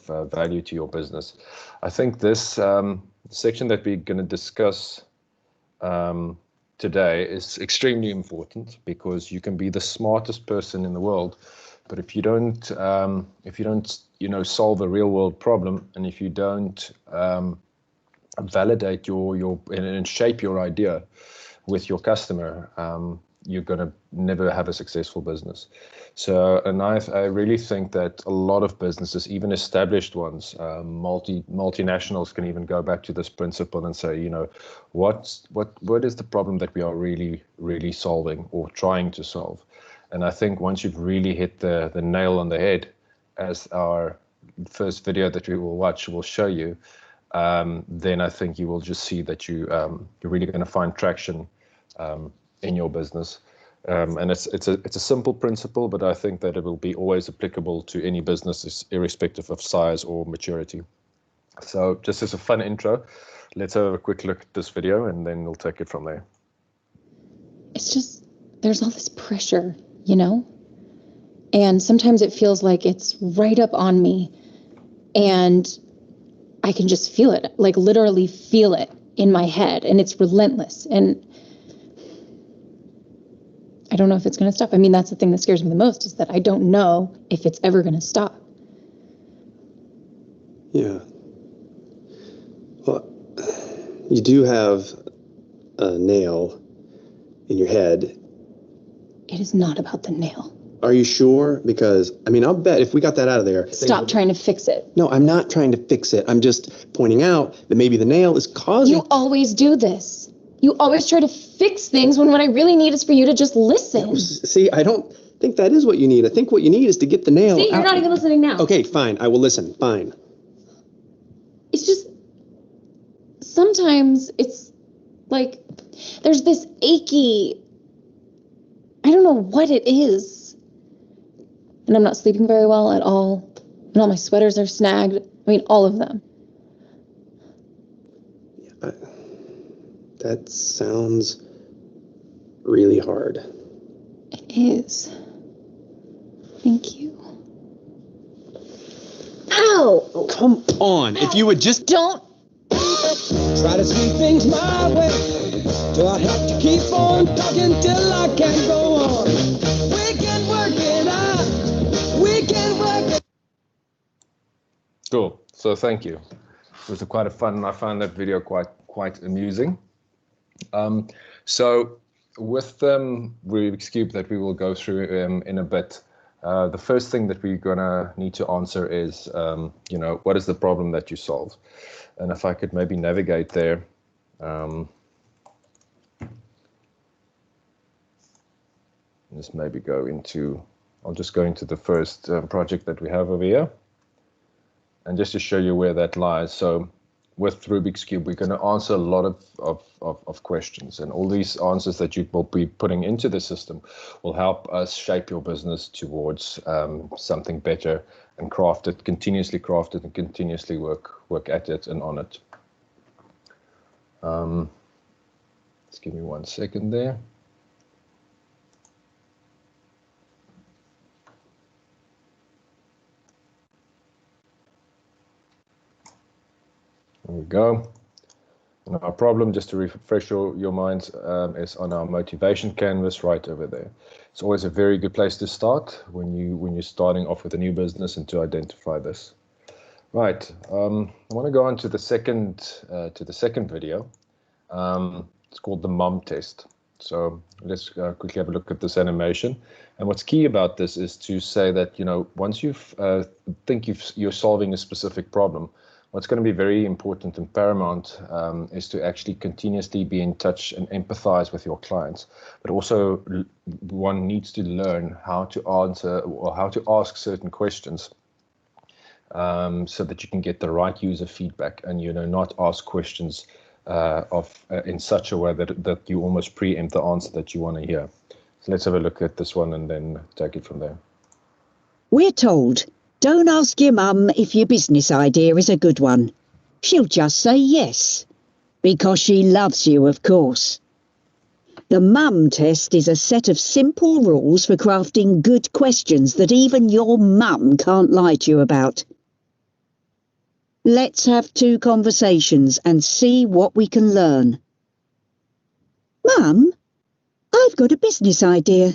value to your business. I think this section that we're going to discuss today is extremely important, because you can be the smartest person in the world, but if you don't solve a real world problem, and if you don't validate your and shape your idea with your customer, you're going to never have a successful business. So, and I really think that a lot of businesses, even established ones, multinationals, can even go back to this principle and say, what is the problem that we are really solving or trying to solve? And I think once you've really hit the nail on the head, as our first video that we will watch will show you, then I think you will just see that you're really going to find traction in your business. And it's a simple principle, but I think that it will be always applicable to any business, irrespective of size or maturity. So just as a fun intro, let's have a quick look at this video, and then we'll take it from there. It's just, there's all this pressure, and sometimes it feels like it's right up on me, and I can just feel it, like literally feel it in my head, and it's relentless. And I don't know if it's going to stop. I mean, that's the thing that scares me the most, is that I don't know if it's ever going to stop. Yeah. Well, you do have a nail in your head. It is not about the nail. Are you sure? Because, I'll bet if we got that out of there... Stop trying to fix it. No, I'm not trying to fix it. I'm just pointing out that maybe the nail is causing... You always do this. You always try to fix things when what I really need is for you to just listen. See, I don't think that is what you need. I think what you need is to get the nail See, you're not even listening now. Okay, fine. I will listen. Fine. It's just... Sometimes it's like there's this achy... I don't know what it is. And I'm not sleeping very well at all. And all my sweaters are snagged. All of them. Yeah, that sounds really hard. It is. Thank you. Ow! Oh, come on. Ow. If you would just... Don't... Try to sweep things my way. Do I have to keep on talking till I can't go on? We can work it out. We can work it. Cool. So thank you. It was quite a fun. I found that video quite amusing. So with Rubik's Cube that we will go through in a bit, the first thing that we're gonna need to answer is, what is the problem that you solve? And if I could maybe navigate there. Just maybe go into, I'll just go into the first project that we have over here. And just to show you where that lies. So with Rubik's Cube, we're going to answer a lot of questions, and all these answers that you will be putting into the system will help us shape your business towards something better, and continuously craft it, and continuously work at it and on it. Just give me 1 second there. There we go. And our problem, just to refresh your minds, is on our motivation canvas right over there. It's always a very good place to start when you're starting off with a new business, and to identify this. Right. I want to go on to the second video. It's called the mom test. So let's quickly have a look at this animation. And what's key about this is to say that once you think you're solving a specific problem, what's going to be very important and paramount is to actually continuously be in touch and empathize with your clients. But also, one needs to learn how to answer or how to ask certain questions so that you can get the right user feedback, and not ask questions in such a way that you almost preempt the answer that you want to hear. So let's have a look at this one and then take it from there. We're told, don't ask your mum if your business idea is a good one. She'll just say yes, because she loves you, of course. The mum test is a set of simple rules for crafting good questions that even your mum can't lie to you about. Let's have 2 conversations and see what we can learn. Mum, I've got a business idea.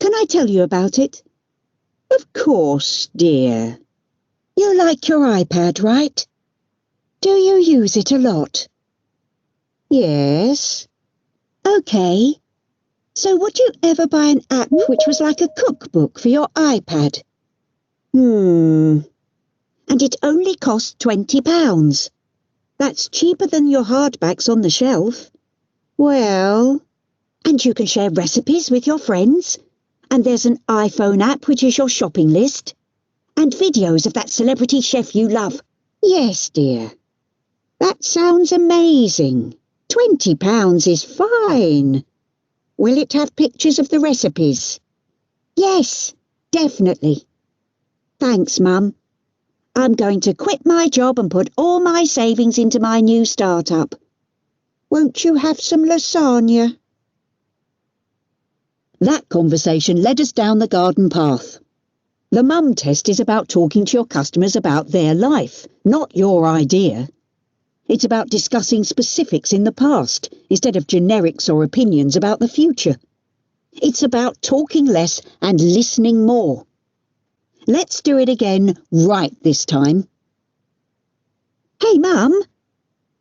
Can I tell you about it? Of course, dear. You like your iPad, right? Do you use it a lot? Yes. OK. So would you ever buy an app which was like a cookbook for your iPad? And it only cost £20. That's cheaper than your hardbacks on the shelf. Well, and you can share recipes with your friends. And there's an iPhone app which is your shopping list. And videos of that celebrity chef you love. Yes, dear. That sounds amazing. £20 is fine. Will it have pictures of the recipes? Yes, definitely. Thanks, Mum. I'm going to quit my job and put all my savings into my new startup. Won't you have some lasagna? That conversation led us down the garden path. The mum test is about talking to your customers about their life, not your idea. It's about discussing specifics in the past instead of generics or opinions about the future. It's about talking less and listening more. Let's do it again right this time. Hey, Mum,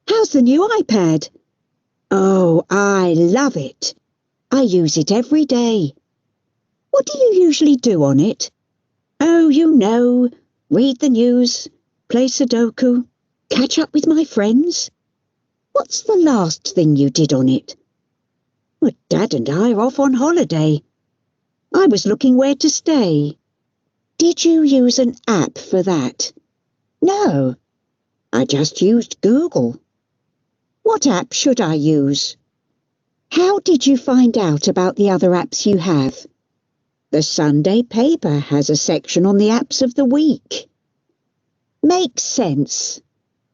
how's the new iPad? Oh, I love it. I use it every day. What do you usually do on it? Oh, you know, read the news, play Sudoku, catch up with my friends. What's the last thing you did on it? Well, Dad and I are off on holiday. I was looking where to stay. Did you use an app for that? No, I just used Google. What app should I use? How did you find out about the other apps you have? The Sunday paper has a section on the apps of the week. Makes sense.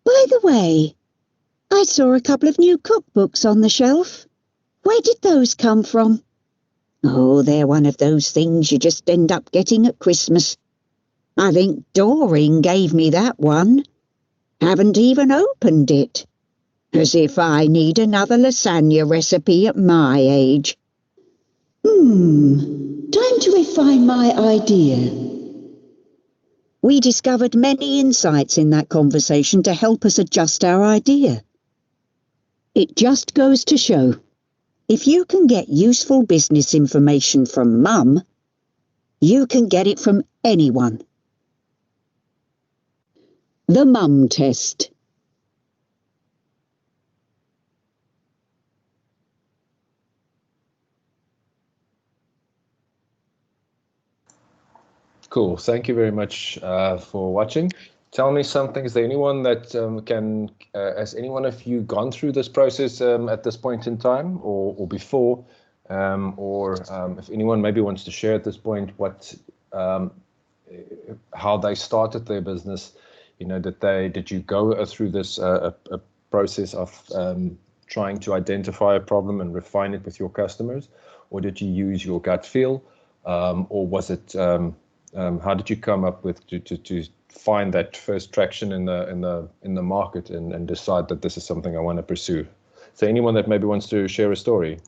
By the way, I saw a couple of new cookbooks on the shelf. Where did those come from? Oh, they're one of those things you just end up getting at Christmas. I think Doreen gave me that one. Haven't even opened it. As if I need another lasagna recipe at my age. Time to refine my idea. We discovered many insights in that conversation to help us adjust our idea. It just goes to show, if you can get useful business information from Mum, you can get it from anyone. The Mum Test. Cool. Thank you very much for watching. Tell me something. Is there anyone that has any one of you gone through this process at this point in time or before? If anyone maybe wants to share at this point how they started their business, did you go through this a process of trying to identify a problem and refine it with your customers, or did you use your gut feel, or was it how did you come up with to find that first traction in the market and decide that this is something I want to pursue? So anyone that maybe wants to share a story.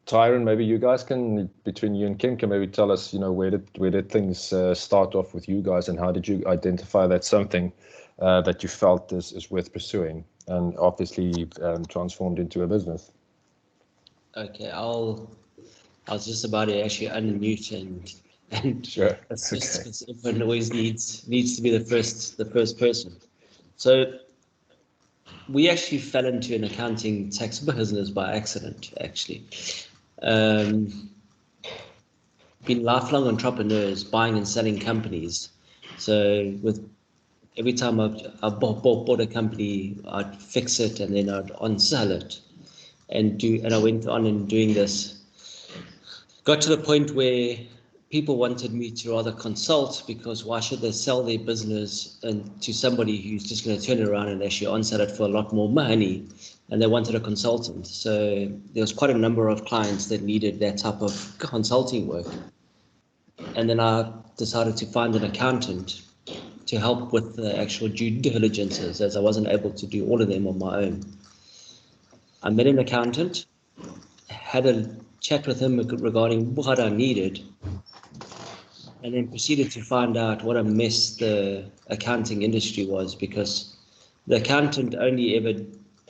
Tyron, maybe you guys can, between you and Kim, can maybe tell us, where did things start off with you guys, and how did you identify that something that you felt is worth pursuing, and obviously transformed into a business? Okay, I was just about to actually unmute and Sure. assist, because everyone always needs to be the first person. So we actually fell into an accounting tax business by accident, actually. Been lifelong entrepreneurs, buying and selling companies. So with every time I bought a company, I'd fix it and then I'd unsell it, and I went on and doing this. Got to the point where people wanted me to rather consult, because why should they sell their business and to somebody who's just going to turn it around and actually on-sell it for a lot more money? And they wanted a consultant. So there was quite a number of clients that needed that type of consulting work. And then I decided to find an accountant to help with the actual due diligences, as I wasn't able to do all of them on my own. I met an accountant, had a chat with him regarding what I needed, and then proceeded to find out what a mess the accounting industry was, because the accountant only ever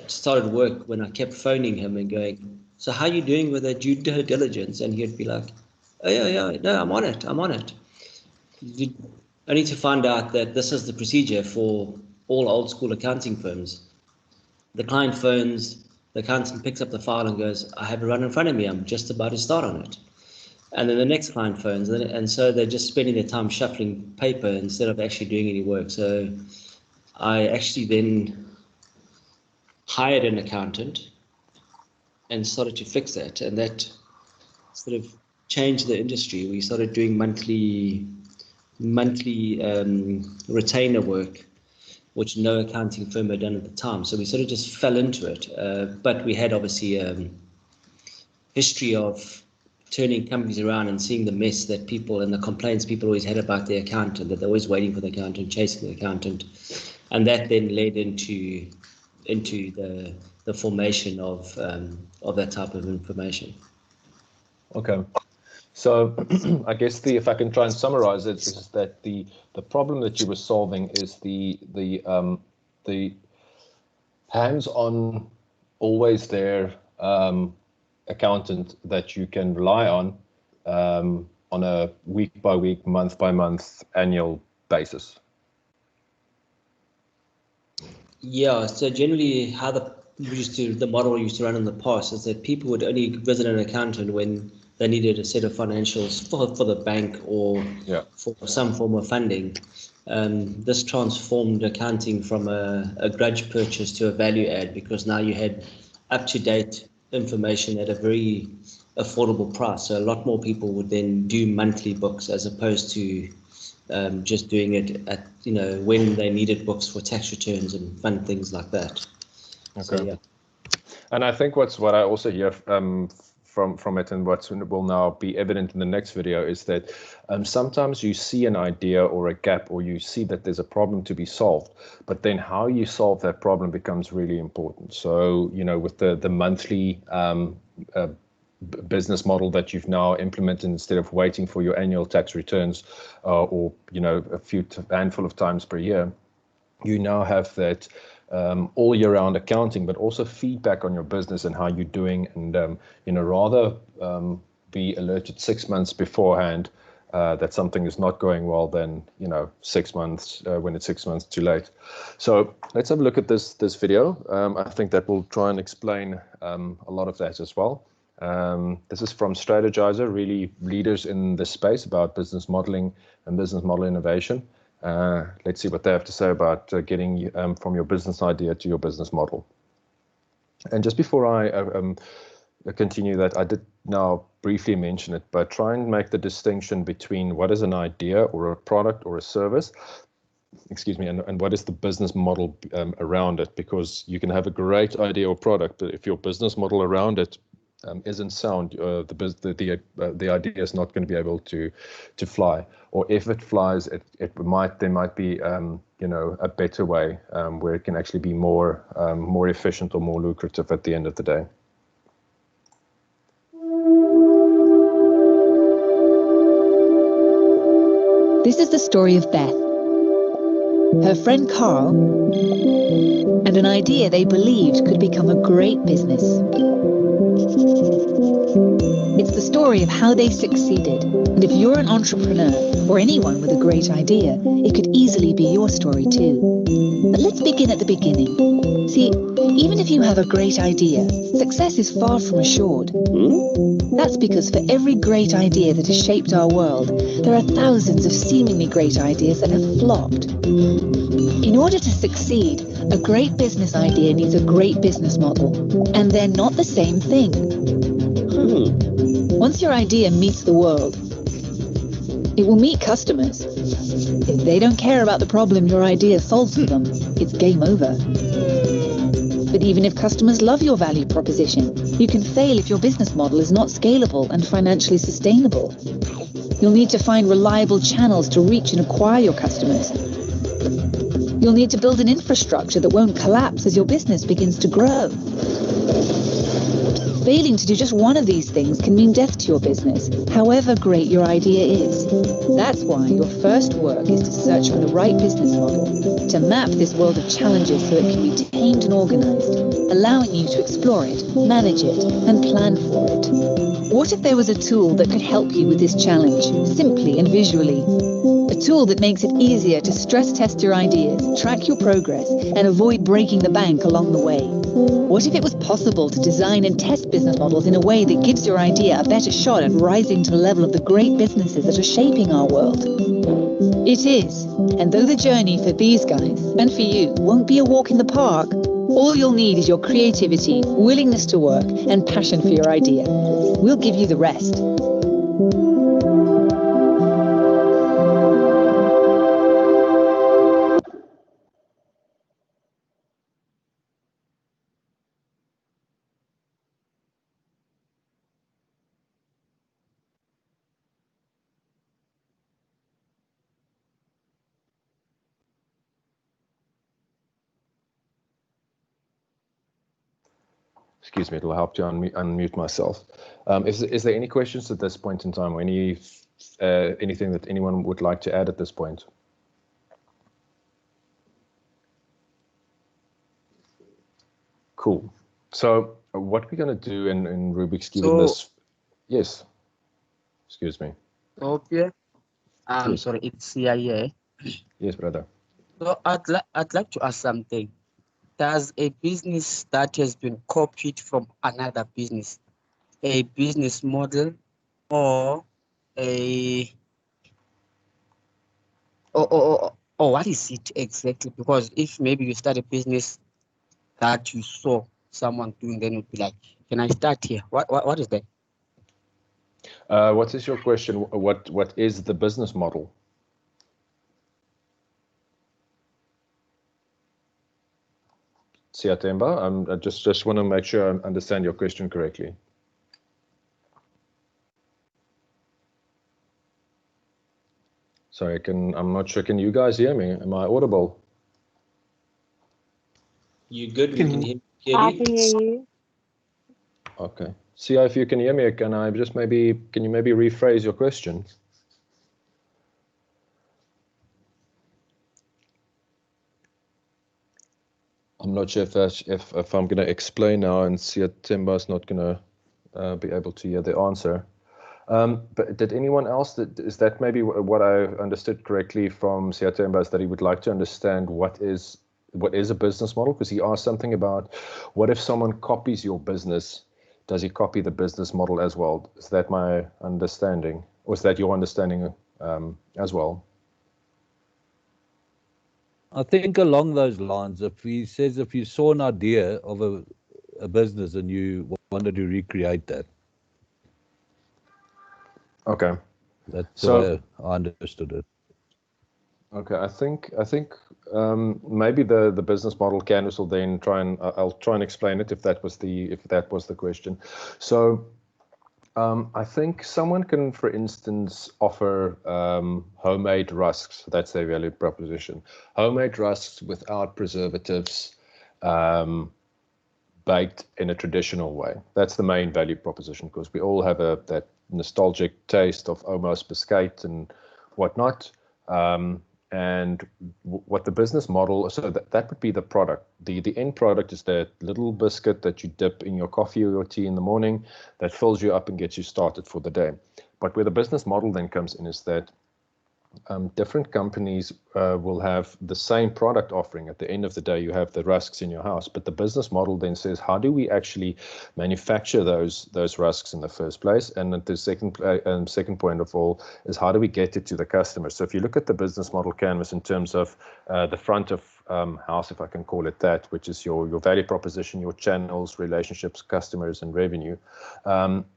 started work when I kept phoning him and going, so how are you doing with the due diligence? And he'd be like, oh yeah, no, I'm on it. Only to find out that this is the procedure for all old school accounting firms. The client phones, the accountant picks up the file and goes, I have it right in front of me, I'm just about to start on it. And then the next client phones, and so they're just spending their time shuffling paper instead of actually doing any work. So I actually then hired an accountant and started to fix that, and that sort of changed the industry. We started doing monthly retainer work, which no accounting firm had done at the time. So we sort of just fell into it. But we had obviously a history of turning companies around and seeing the mess that people and the complaints people always had about their accountant, that they're always waiting for the accountant, chasing the accountant. And that then led into the formation of that type of information. Okay. So I guess if I can try and summarize it, is that the problem that you were solving is the hands-on, always there accountant that you can rely on a week-by-week, month-by-month, annual basis. Yeah, so generally how the model used to run in the past is that people would only visit an accountant when they needed a set of financials for the bank or for some form of funding. This transformed accounting from a grudge purchase to a value add, because now you had up-to-date information at a very affordable price. So a lot more people would then do monthly books as opposed to just doing it at when they needed books for tax returns and fun things like that. Okay. So, yeah. And I think what I also hear from it, and what will now be evident in the next video, is that sometimes you see an idea or a gap, or you see that there's a problem to be solved, but then how you solve that problem becomes really important. So with the monthly business model that you've now implemented, instead of waiting for your annual tax returns or a handful of times per year, you now have that all year round accounting, but also feedback on your business and how you're doing, and rather be alerted 6 months beforehand that something is not going well than 6 months when it's 6 months too late. So let's have a look at this video. I think that will try and explain a lot of that as well. This is from Strategizer, really leaders in this space about business modeling and business model innovation. Let's see what they have to say about getting from your business idea to your business model. And just before I continue that, I did now briefly mention it, but try and make the distinction between what is an idea or a product or a service, and what is the business model around it, because you can have a great idea or product, but if your business model around it isn't sound, the idea is not going to be able to fly, or if it flies, there might be a better way where it can actually be more efficient or more lucrative at the end of the day. This is the story of Beth, her friend Carl, and an idea they believed could become a great business. It's the story of how they succeeded, and if you're an entrepreneur or anyone with a great idea, it could easily be your story too. But let's begin at the beginning. See, even if you have a great idea, success is far from assured. That's because for every great idea that has shaped our world, there are thousands of seemingly great ideas that have flopped. In order to succeed, a great business idea needs a great business model, and they're not the same thing. Once your idea meets the world, It will meet customers. If they don't care about the problem your idea solves for them, it's game over. But even if customers love your value proposition, you can fail if your business model is not scalable and financially sustainable. You'll need to find reliable channels to reach and acquire your customers. You'll need to build an infrastructure that won't collapse as your business begins to grow. Failing to do just one of these things can mean death to your business, however great your idea is. That's why your first work is to search for the right business model, to map this world of challenges so it can be tamed and organized, allowing you to explore it, manage it, and plan for it. What if there was a tool that could help you with this challenge, simply and visually? A tool that makes it easier to stress test your ideas, track your progress, and avoid breaking the bank along the way. What if it was possible to design and test business models in a way that gives your idea a better shot at rising to the level of the great businesses that are shaping our world? It is, and though the journey for these guys, and for you, won't be a walk in the park, all you'll need is your creativity, willingness to work, and passion for your idea. We'll give you the rest. Excuse me, it'll help to unmute myself. Is there any questions at this point in time, or anything that anyone would like to add at this point? Cool. So what we're going to do in Rubik's given this... Yes. Excuse me. Okay. Yes. Sorry, it's CIA. Yes, brother. So I'd like to ask something. Does a business that has been copied from another business, a business model, or or what is it exactly? Because if maybe you start a business that you saw someone doing, then you'd be like, can I start here? What is that? What is your question? What is the business model? Siatemba, I just want to make sure I understand your question correctly. Sorry, I'm not sure. Can you guys hear me? Am I audible? You good? We can hear you. I can hear you. Okay. See if you can hear me. Can you maybe rephrase your question? I'm not sure if I'm going to explain now and Siatemba is not going to be able to hear the answer. But did anyone else, is that maybe what I understood correctly from Siatemba, is that he would like to understand what is a business model? Because he asked something about what if someone copies your business, does he copy the business model as well? Is that my understanding? Or is that your understanding as well? I think along those lines, if he says if you saw an idea of a business and you wanted to recreate that. Okay. That's the way I understood it. Okay, I think maybe the business model canvas will then I'll try and explain it if that was the question. So I think someone can, for instance, offer homemade rusks. That's their value proposition. Homemade rusks without preservatives, baked in a traditional way. That's the main value proposition, because we all have that nostalgic taste of almost biscuit and whatnot. And what the business model, so that would be the product. The end product is that little biscuit that you dip in your coffee or your tea in the morning that fills you up and gets you started for the day. But where the business model then comes in is that different companies will have the same product offering. At the end of the day, you have the rusks in your house, but the business model then says, how do we actually manufacture those rusks in the first place? And the second point of all is, how do we get it to the customer? So if you look at the business model canvas in terms of the front of house, if I can call it that, which is your value proposition, your channels, relationships, customers, and revenue.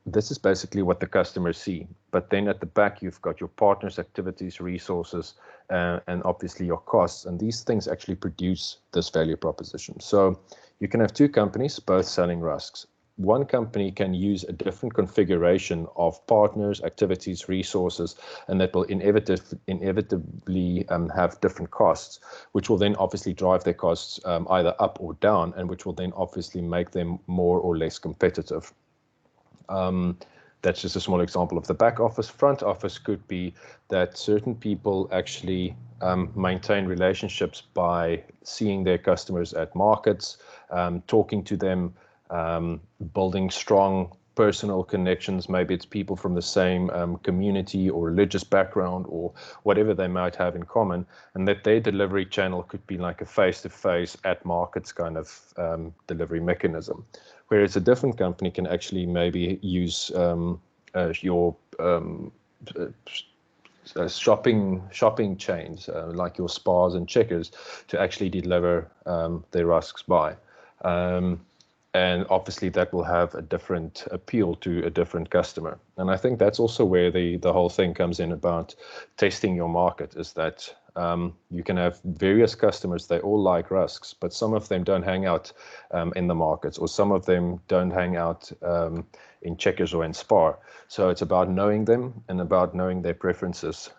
This is basically what the customers see. But then at the back, you've got your partners, activities, resources, and obviously your costs. And these things actually produce this value proposition. So you can have two companies both selling rusks. One company can use a different configuration of partners, activities, resources, and that will inevitably have different costs, which will then obviously drive their costs either up or down, and which will then obviously make them more or less competitive. That's just a small example of the back office. Front office could be that certain people actually maintain relationships by seeing their customers at markets, talking to them, building strong personal connections. Maybe it's people from the same community or religious background or whatever they might have in common, and that their delivery channel could be like a face-to-face at markets kind of delivery mechanism. Whereas a different company can actually maybe use your shopping chains like your Spars and Checkers to actually deliver their rusks by. And obviously that will have a different appeal to a different customer. And I think that's also where the whole thing comes in about testing your market, is that you can have various customers, they all like rusks, but some of them don't hang out in the markets, or some of them don't hang out in Checkers or in Spar. So it's about knowing them and about knowing their preferences.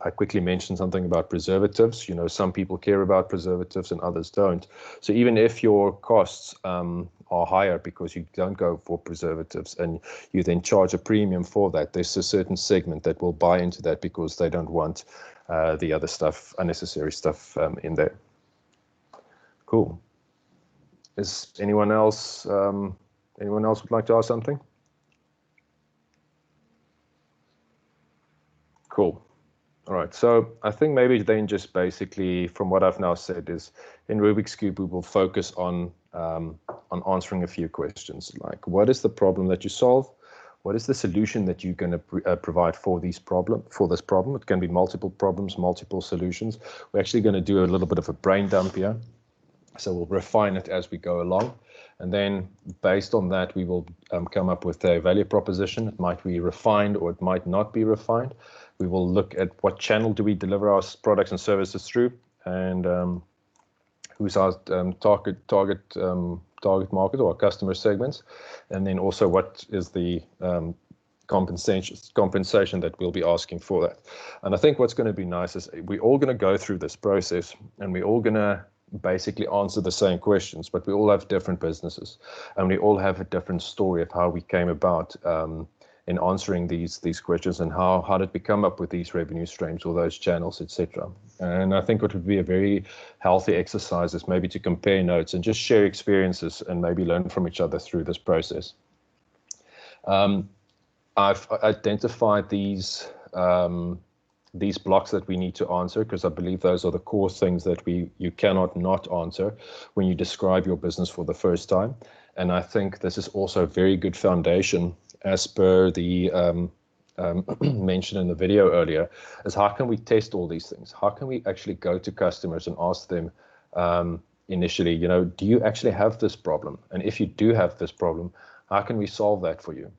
I quickly mentioned something about preservatives. You know, some people care about preservatives and others don't. So even if your costs are higher because you don't go for preservatives and you then charge a premium for that, there's a certain segment that will buy into that because they don't want the other stuff, unnecessary stuff in there. Cool. Is anyone else would like to ask something? Cool. All right, so I think maybe then just basically from what I've now said is in Rubik's Cube, we will focus on answering a few questions like, what is the problem that you solve? What is the solution that you're going to provide for this problem? It can be multiple problems, multiple solutions. We're actually going to do a little bit of a brain dump here. So we'll refine it as we go along. And then based on that, we will come up with a value proposition. It might be refined or it might not be refined. We will look at what channel do we deliver our products and services through, and who's our target market or our customer segments, and then also what is the compensation that we'll be asking for that. And I think what's going to be nice is we're all going to go through this process and we're all going to basically answer the same questions, but we all have different businesses and we all have a different story of how we came about in answering these questions and how did we come up with these revenue streams or those channels, etc. And I think it would be a very healthy exercise is maybe to compare notes and just share experiences and maybe learn from each other through this process. I've identified these blocks that we need to answer because I believe those are the core things that you cannot not answer when you describe your business for the first time. And I think this is also a very good foundation, as per the mentioned in the video earlier, is how can we test all these things? How can we actually go to customers and ask them initially, you know, do you actually have this problem? And if you do have this problem, how can we solve that for you?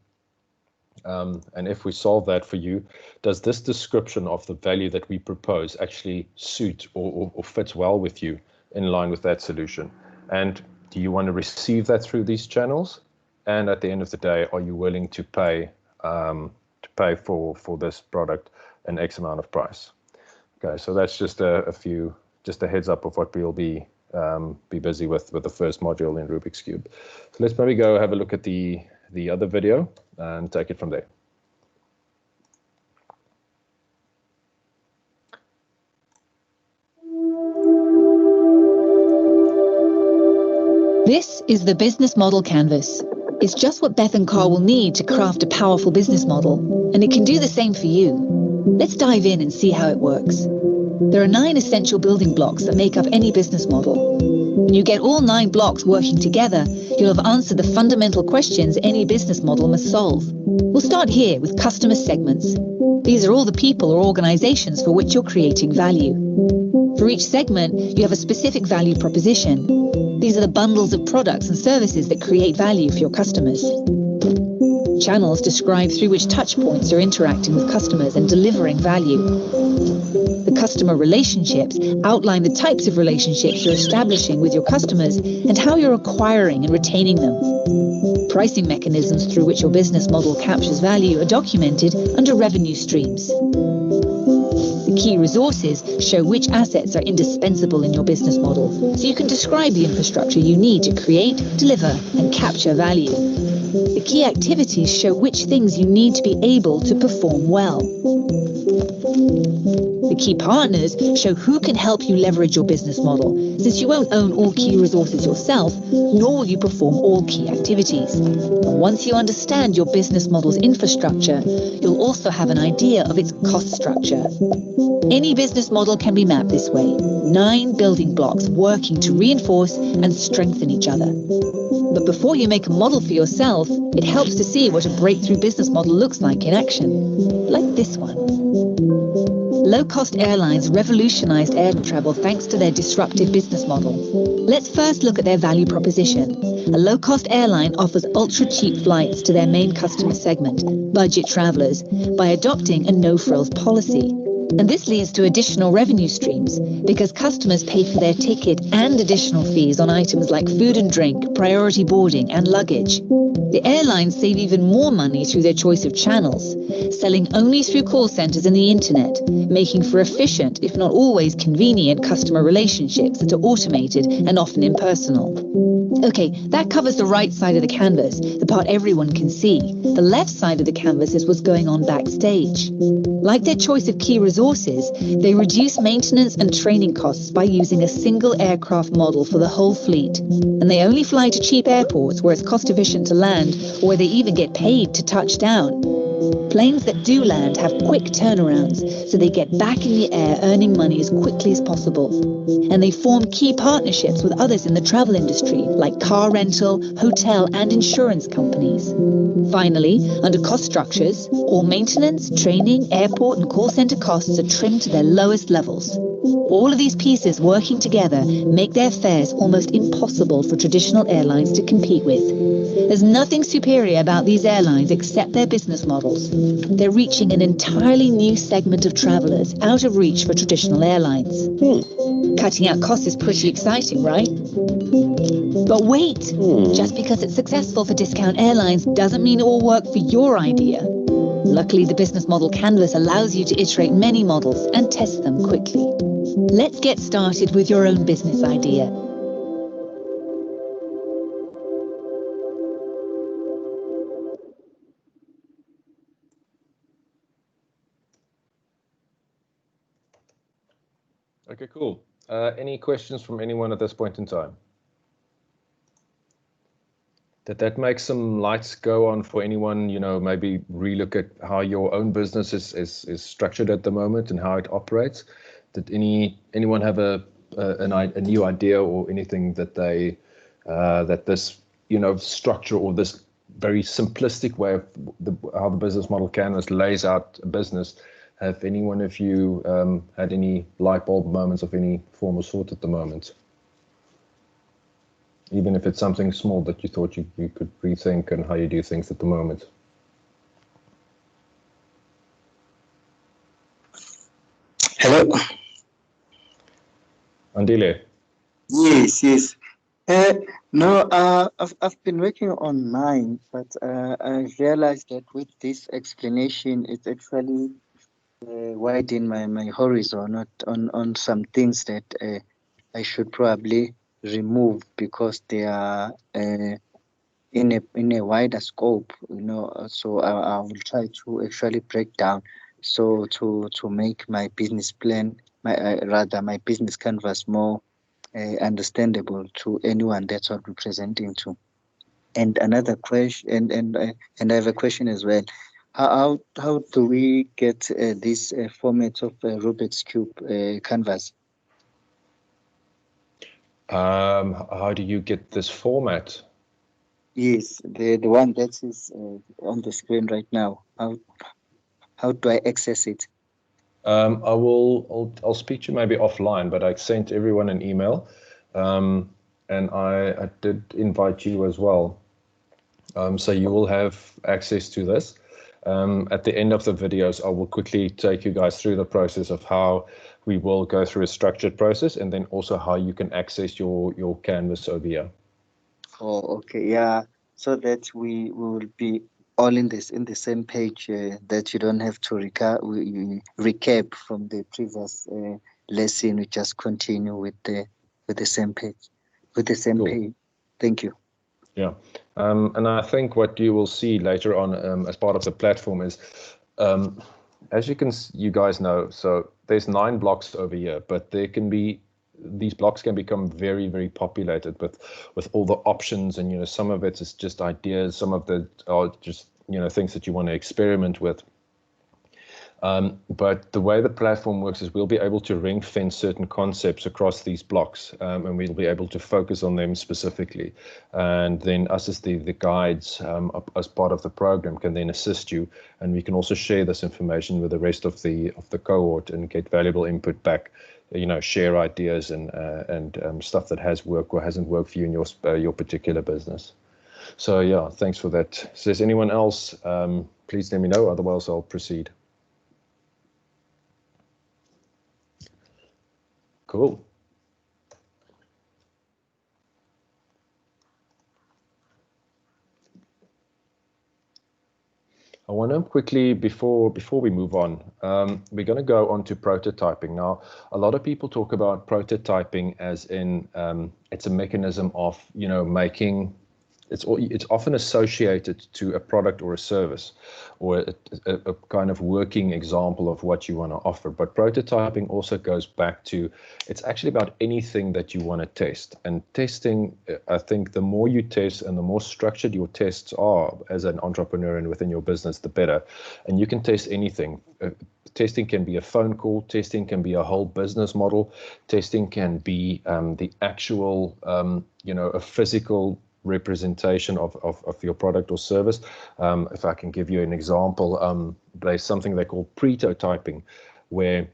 And if we solve that for you, does this description of the value that we propose actually suit or fits well with you in line with that solution? And do you want to receive that through these channels? And at the end of the day, are you willing to pay for this product an X amount of price? Okay, so that's just a heads up of what we'll be busy with the first module in Rubik's Cube. So let's maybe go have a look at the other video and take it from there. This is the business model canvas. It's just what Beth and Carl will need to craft a powerful business model, and it can do the same for you. Let's dive in and see how it works. There are 9 essential building blocks that make up any business model. When you get all 9 blocks working together, you'll have answered the fundamental questions any business model must solve. We'll start here with customer segments. These are all the people or organizations for which you're creating value. For each segment, you have a specific value proposition. These are the bundles of products and services that create value for your customers. Channels describe through which touchpoints you're interacting with customers and delivering value. The customer relationships outline the types of relationships you're establishing with your customers and how you're acquiring and retaining them. Pricing mechanisms through which your business model captures value are documented under revenue streams. The key resources show which assets are indispensable in your business model, so you can describe the infrastructure you need to create, deliver, and capture value. The key activities show which things you need to be able to perform well. The key partners show who can help you leverage your business model, since you won't own all key resources yourself, nor will you perform all key activities. Once you understand your business model's infrastructure, you'll also have an idea of its cost structure. Any business model can be mapped this way: 9 building blocks working to reinforce and strengthen each other. But before you make a model for yourself, it helps to see what a breakthrough business model looks like in action, like this one. Low-cost airlines revolutionized air travel thanks to their disruptive business model. Let's first look at their value proposition. A low-cost airline offers ultra-cheap flights to their main customer segment, budget travelers, by adopting a no-frills policy. And this leads to additional revenue streams because customers pay for their ticket and additional fees on items like food and drink, priority boarding, and luggage. The airlines save even more money through their choice of channels, selling only through call centers and the internet, making for efficient, if not always convenient, customer relationships that are automated and often impersonal. Okay, that covers the right side of the canvas, the part everyone can see. The left side of the canvas is what's going on backstage. Like their choice of key resources, they reduce maintenance and training costs by using a single aircraft model for the whole fleet. And they only fly to cheap airports where it's cost efficient to land or where they even get paid to touch down. Planes that do land have quick turnarounds, so they get back in the air earning money as quickly as possible. And they form key partnerships with others in the travel industry, like car rental, hotel, and insurance companies. Finally, under cost structures, all maintenance, training, airport, and call center costs are trimmed to their lowest levels. All of these pieces working together make their fares almost impossible for traditional airlines to compete with. There's nothing superior about these airlines except their business models. They're reaching an entirely new segment of travelers out of reach for traditional airlines. Cutting out costs is pretty exciting, right? But wait, just because it's successful for discount airlines doesn't mean it will work for your idea. Luckily, the business model canvas allows you to iterate many models and test them quickly. Let's get started with your own business idea. Okay, cool. Any questions from anyone at this point in time? Did that make some lights go on for anyone, maybe relook at how your own business is structured at the moment and how it operates? Did anyone have a new idea or anything that they that this structure or this very simplistic way of how the business model canvas lays out a business? Have any one of you had any light bulb moments of any form or sort at the moment? Even if it's something small that you thought you could rethink and how you do things at the moment. Hello. Andile. Yes. No, I've been working on mine, but I realized that with this explanation, it's actually widen my horizon on some things that I should probably remove because they are in a wider scope, so I will try to actually break down so to make my business plan, my business canvas more understandable to anyone that's what we're presenting to. And another question, and I have a question as well. How do we get this format of Rubik's Cube canvas? How do you get this format? Yes, the one that is on the screen right now. How do I access it? I'll speak to you maybe offline, but I sent everyone an email, and I did invite you as well. So you will have access to this. At the end of the videos, I will quickly take you guys through the process of how we will go through a structured process, and then also how you can access your Canvas over here. Oh, okay, yeah. So that we will be all in the same page. That you don't have to recap from the previous lesson. We just continue with the same page, Cool. page. Thank you. Yeah, and I think what you will see later on as part of the platform is, as you guys know, so there's 9 blocks over here, but these blocks can become very, very populated with all the options, and some of it is just ideas, some of it are just things that you want to experiment with. But the way the platform works is we'll be able to ring fence certain concepts across these blocks, and we'll be able to focus on them specifically. And then us as the guides, as part of the program, can then assist you, and we can also share this information with the rest of the cohort and get valuable input back. Share ideas and stuff that has worked or hasn't worked for you in your particular business. So yeah, thanks for that. So there's anyone else, please let me know. Otherwise, I'll proceed. Cool. I want to quickly, before we move on, we're going to go on to prototyping. Now, a lot of people talk about prototyping as in it's a mechanism of making. It's often associated to a product or a service, or a kind of working example of what you want to offer. But prototyping also goes back to, it's actually about anything that you want to test. And testing, I think the more you test and the more structured your tests are as an entrepreneur and within your business, the better. And you can test anything. Testing can be a phone call, testing can be a whole business model, testing can be the actual, a physical representation of your product or service. If I can give you an example, there's something they call prototyping, where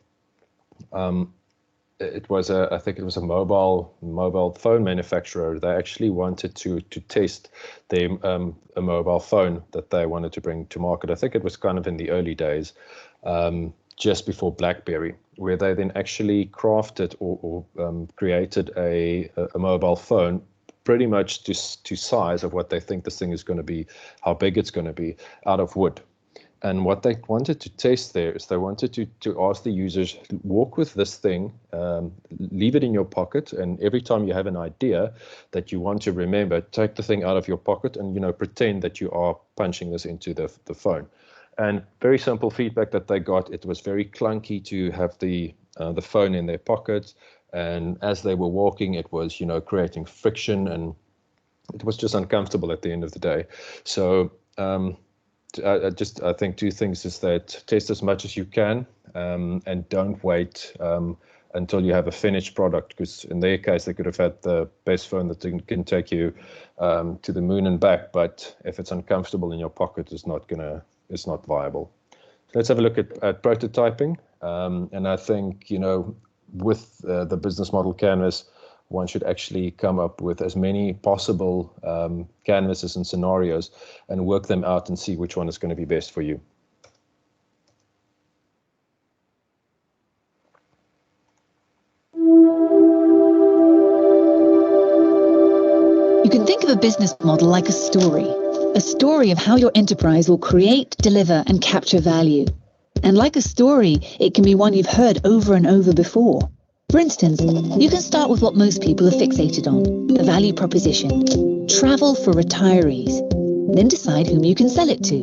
it was I think it was a mobile phone manufacturer. They actually wanted to test a mobile phone that they wanted to bring to market. I think it was kind of in the early days, just before BlackBerry, where they then actually crafted or created a mobile phone pretty much to size of what they think this thing is going to be, how big it's going to be, out of wood. And what they wanted to test there is they wanted to ask the users, walk with this thing, leave it in your pocket, and every time you have an idea that you want to remember, take the thing out of your pocket and pretend that you are punching this into the phone. And very simple feedback that they got. It was very clunky to have the phone in their pockets. And as they were walking, it was, creating friction, and it was just uncomfortable at the end of the day. So I think 2 things is that test as much as you can, and don't wait until you have a finished product, because in their case, they could have had the best phone that can take you to the moon and back. But if it's uncomfortable in your pocket, it's not viable. So let's have a look at prototyping. And I think, with the business model canvas, one should actually come up with as many possible canvases and scenarios and work them out and see which one is going to be best for you. You can think of a business model like a story of how your enterprise will create, deliver, and capture value. And like a story, it can be one you've heard over and over before. For instance, you can start with what most people are fixated on, the value proposition. Travel for retirees. Then decide whom you can sell it to.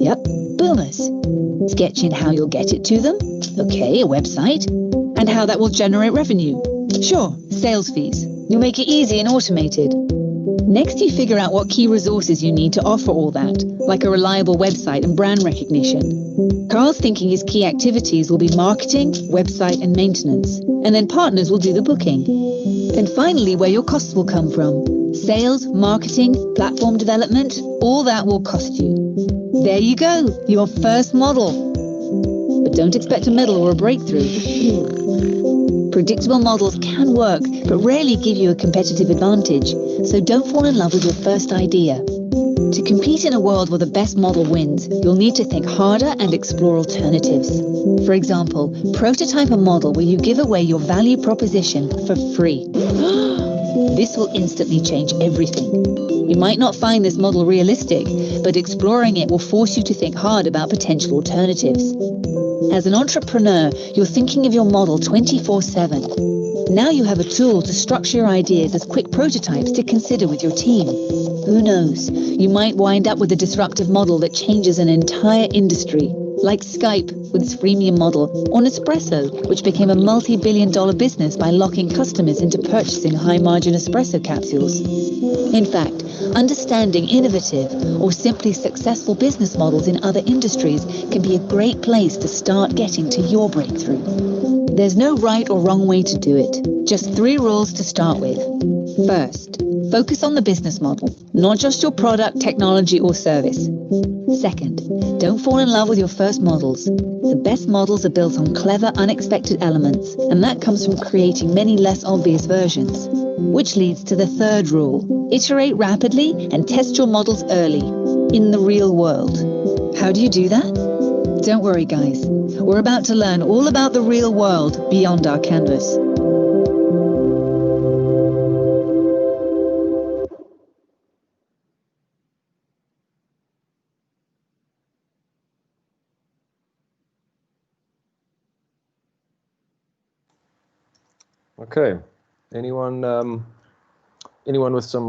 Yep, boomers. Sketch in how you'll get it to them. Okay, a website. And how that will generate revenue. Sure, sales fees. You'll make it easy and automated. Next, you figure out what key resources you need to offer all that, like a reliable website and brand recognition. Carl's thinking his key activities will be marketing, website, and maintenance, and then partners will do the booking. Then finally, where your costs will come from. Sales, marketing, platform development, all that will cost you. There you go, your first model. But Don't expect a medal or a breakthrough. Predictable models can work, but rarely give you a competitive advantage, so don't fall in love with your first idea. To compete in a world where the best model wins, you'll need to think harder and explore alternatives. For example, prototype a model where you give away your value proposition for free. This will instantly change everything. You might not find this model realistic, but exploring it will force you to think hard about potential alternatives. As an entrepreneur, you're thinking of your model 24/7. Now you have a tool to structure your ideas as quick prototypes to consider with your team. Who knows? You might wind up with a disruptive model that changes an entire industry, like Skype with its freemium model, or Nespresso, which became a multi-billion-dollar business by locking customers into purchasing high-margin espresso capsules. In fact, understanding innovative or simply successful business models in other industries can be a great place to start getting to your breakthrough. There's no right or wrong way to do it. Just 3 rules to start with. First, focus on the business model, not just your product, technology, or service. Second, don't fall in love with your first models. The best models are built on clever, unexpected elements, and that comes from creating many less obvious versions. Which leads to the third rule. Iterate rapidly and test your models early, in the real world. How do you do that? Don't worry, guys. We're about to learn all about the real world beyond our canvas. Okay. Anyone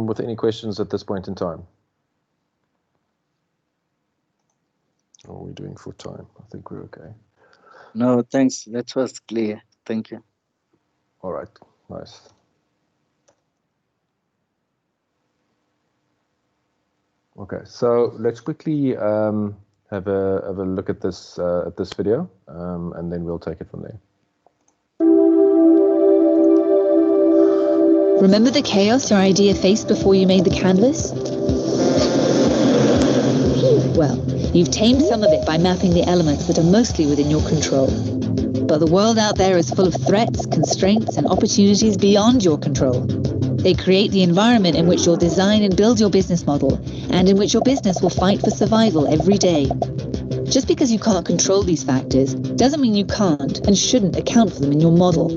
with any questions at this point in time? What are we doing for time? I think we're okay. No, thanks. That was clear. Thank you. All right. Nice. Okay, so let's quickly have a look at this video, and then we'll take it from there. Remember the chaos your idea faced before you made the canvas? Well, you've tamed some of it by mapping the elements that are mostly within your control. But the world out there is full of threats, constraints, and opportunities beyond your control. They create the environment in which you'll design and build your business model, and in which your business will fight for survival every day. Just because you can't control these factors doesn't mean you can't and shouldn't account for them in your model.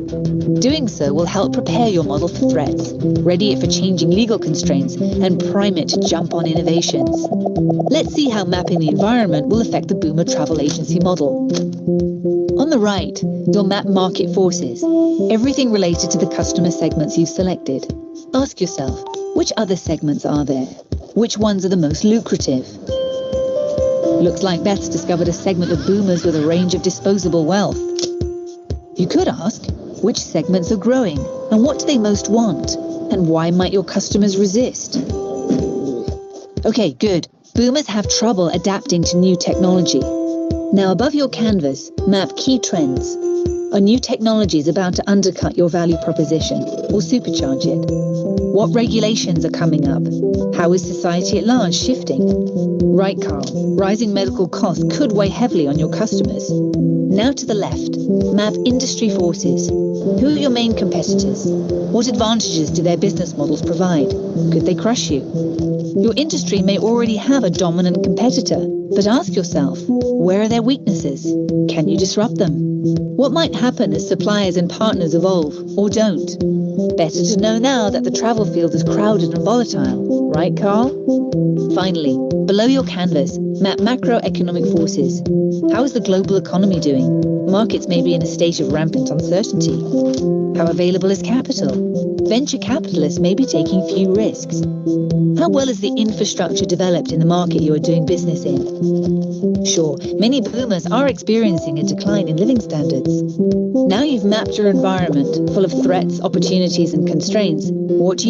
Doing so will help prepare your model for threats, ready it for changing legal constraints, and prime it to jump on innovations. Let's see how mapping the environment will affect the Boomer travel agency model. On the right, you'll map market forces, everything related to the customer segments you've selected. Ask yourself, which other segments are there? Which ones are the most lucrative? Looks like Beth's discovered a segment of boomers with a range of disposable wealth. You could ask, which segments are growing, and what do they most want? And why might your customers resist? Okay, good. Boomers have trouble adapting to new technology. Now above your canvas, map key trends. Are new technologies about to undercut your value proposition or supercharge it? What regulations are coming up? How is society at large shifting? Right, Carl, rising medical costs could weigh heavily on your customers. Now to the left, map industry forces. Who are your main competitors? What advantages do their business models provide? Could they crush you? Your industry may already have a dominant competitor, but ask yourself, where are their weaknesses? Can you disrupt them? What might happen as suppliers and partners evolve, or don't? Better to know now that the travel field is crowded and volatile, right, Carl? Finally, below your canvas, map macroeconomic forces. How is the global economy doing? Markets may be in a state of rampant uncertainty. How available is capital? Venture capitalists may be taking few risks. How well is the infrastructure developed in the market you are doing business in? Sure, many boomers are experiencing a decline in living standards. Now you've mapped your environment, full of threats, opportunities, and constraints. What do?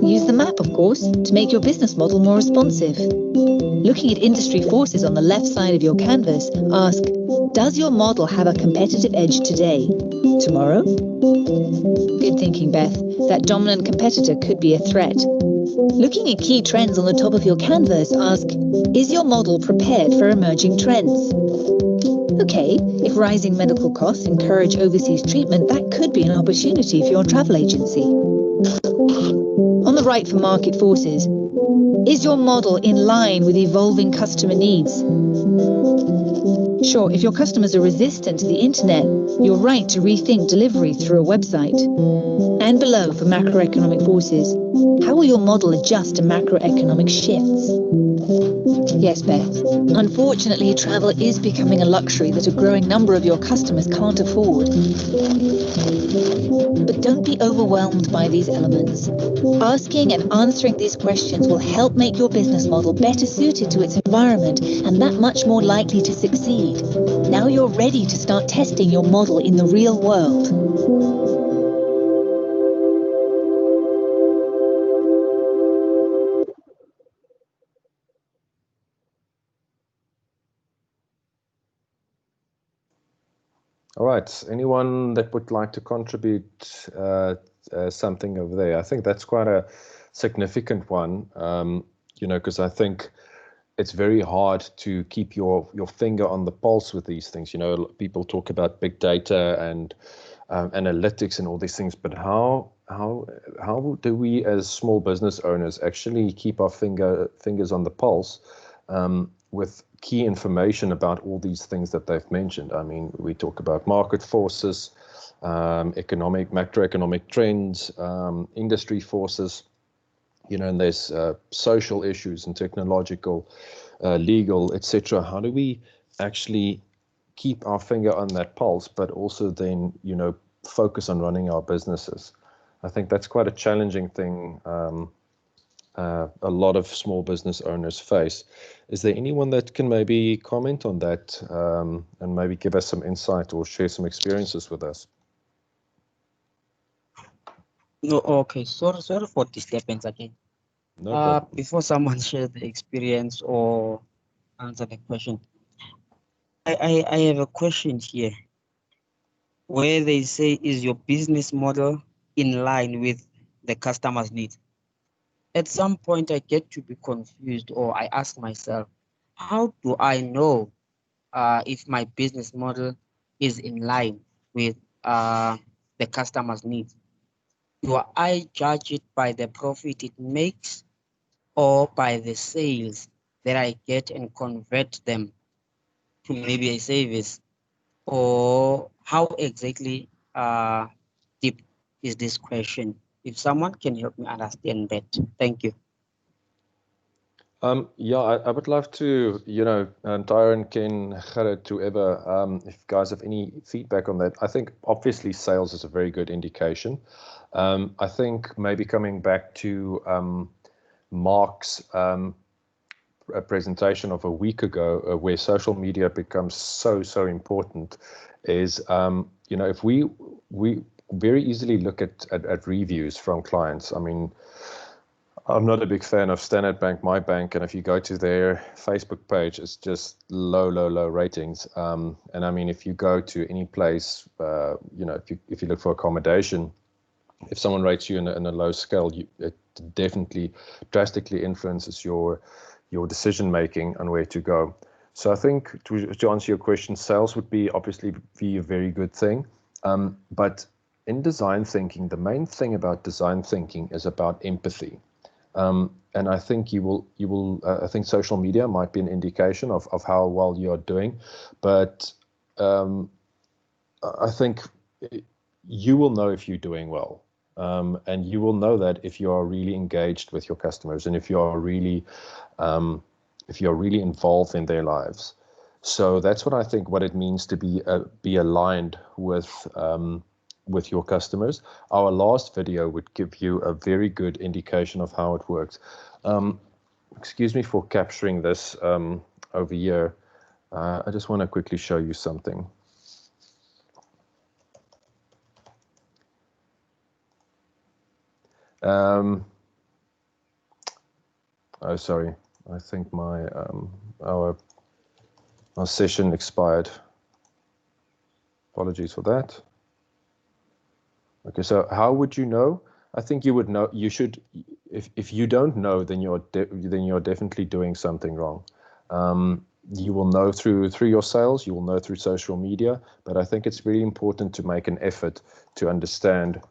Use the map, of course, to make your business model more responsive. Looking at industry forces on the left side of your canvas, ask, does your model have a competitive edge today? Tomorrow? Good thinking, Beth. That dominant competitor could be a threat. Looking at key trends on the top of your canvas, ask, is your model prepared for emerging trends? Okay, if rising medical costs encourage overseas treatment, that could be an opportunity for your travel agency. On the right for market forces, is your model in line with evolving customer needs? Sure, if your customers are resistant to the internet, you're right to rethink delivery through a website. And below for macroeconomic forces, how will your model adjust to macroeconomic shifts? Yes, Beth. Unfortunately, travel is becoming a luxury that a growing number of your customers can't afford. But don't be overwhelmed by these elements. Asking and answering these questions will help make your business model better suited to its environment and that much more likely to succeed. Now you're ready to start testing your model in the real world. All right. Anyone that would like to contribute something over there? I think that's quite a significant one, you know, because I think it's very hard to keep your finger on the pulse with these things. You know, people talk about big data and analytics and all these things, but how do we as small business owners actually keep our fingers on the pulse with key information about all these things that they've mentioned? I mean, we talk about market forces, macroeconomic trends, industry forces, you know, and there's social issues and technological, legal, etc. How do we actually keep our finger on that pulse, but also then, you know, focus on running our businesses? I think that's quite a challenging thing a lot of small business owners face. Is there anyone that can maybe comment on that and maybe give us some insight or share some experiences with us? No, okay. Sorry for disturbance again. No problem. Before someone shares the experience or answer the question, I have a question here where they say, is your business model in line with the customer's needs? At some point, I get to be confused, or I ask myself, how do I know if my business model is in line with the customer's needs? Do I judge it by the profit it makes or by the sales that I get and convert them to maybe a service? Or how exactly deep is this question? If someone can help me understand that, thank you. Yeah, I would love to, you know, Tyron, Ken, Gerrit, whoever, if you guys have any feedback on that. I think obviously sales is a very good indication. I think maybe coming back to Mark's a presentation of a week ago where social media becomes so important is, you know, if we very easily look at reviews from clients. I mean, I'm not a big fan of Standard Bank, my bank, and if you go to their Facebook page, it's just low ratings. And I mean, if you go to any place, you know, if you look for accommodation, if someone rates you in a low scale, it definitely drastically influences your decision making on where to go. So I think to answer your question, sales would obviously be a very good thing. But in design thinking, the main thing about design thinking is about empathy. And I think you will. I think social media might be an indication of how well you are doing, but I think you will know if you're doing well, and you will know that if you are really engaged with your customers and if you are really involved in their lives. So that's what I think. What it means to be aligned with your customers. Our last video would give you a very good indication of how it works. Excuse me for capturing this over here. I just want to quickly show you something. Oh, sorry. I think my our session expired. Apologies for that. Okay, so how would you know? I think you would know. You should. If you don't know, then you're definitely doing something wrong. you will know through your sales, you will know through social media, but I think it's really important to make an effort to understand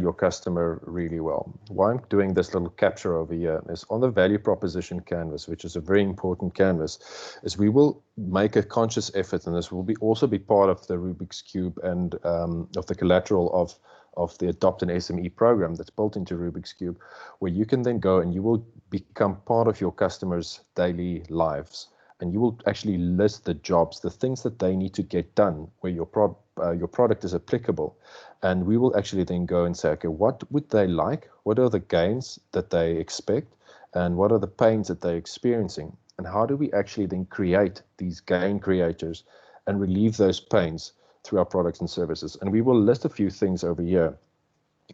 your customer really well. Why I'm doing this little capture over here is on the value proposition canvas, which is a very important canvas, is we will make a conscious effort, and this will also be part of the Rubik's Cube and of the collateral of the Adopt an SME program that's built into Rubik's Cube, where you can then go and you will become part of your customers' daily lives. And you will actually list the jobs, the things that they need to get done, where your product is applicable. And we will actually then go and say, okay, what would they like? What are the gains that they expect? And what are the pains that they're experiencing? And how do we actually then create these gain creators and relieve those pains through our products and services? And we will list a few things over here.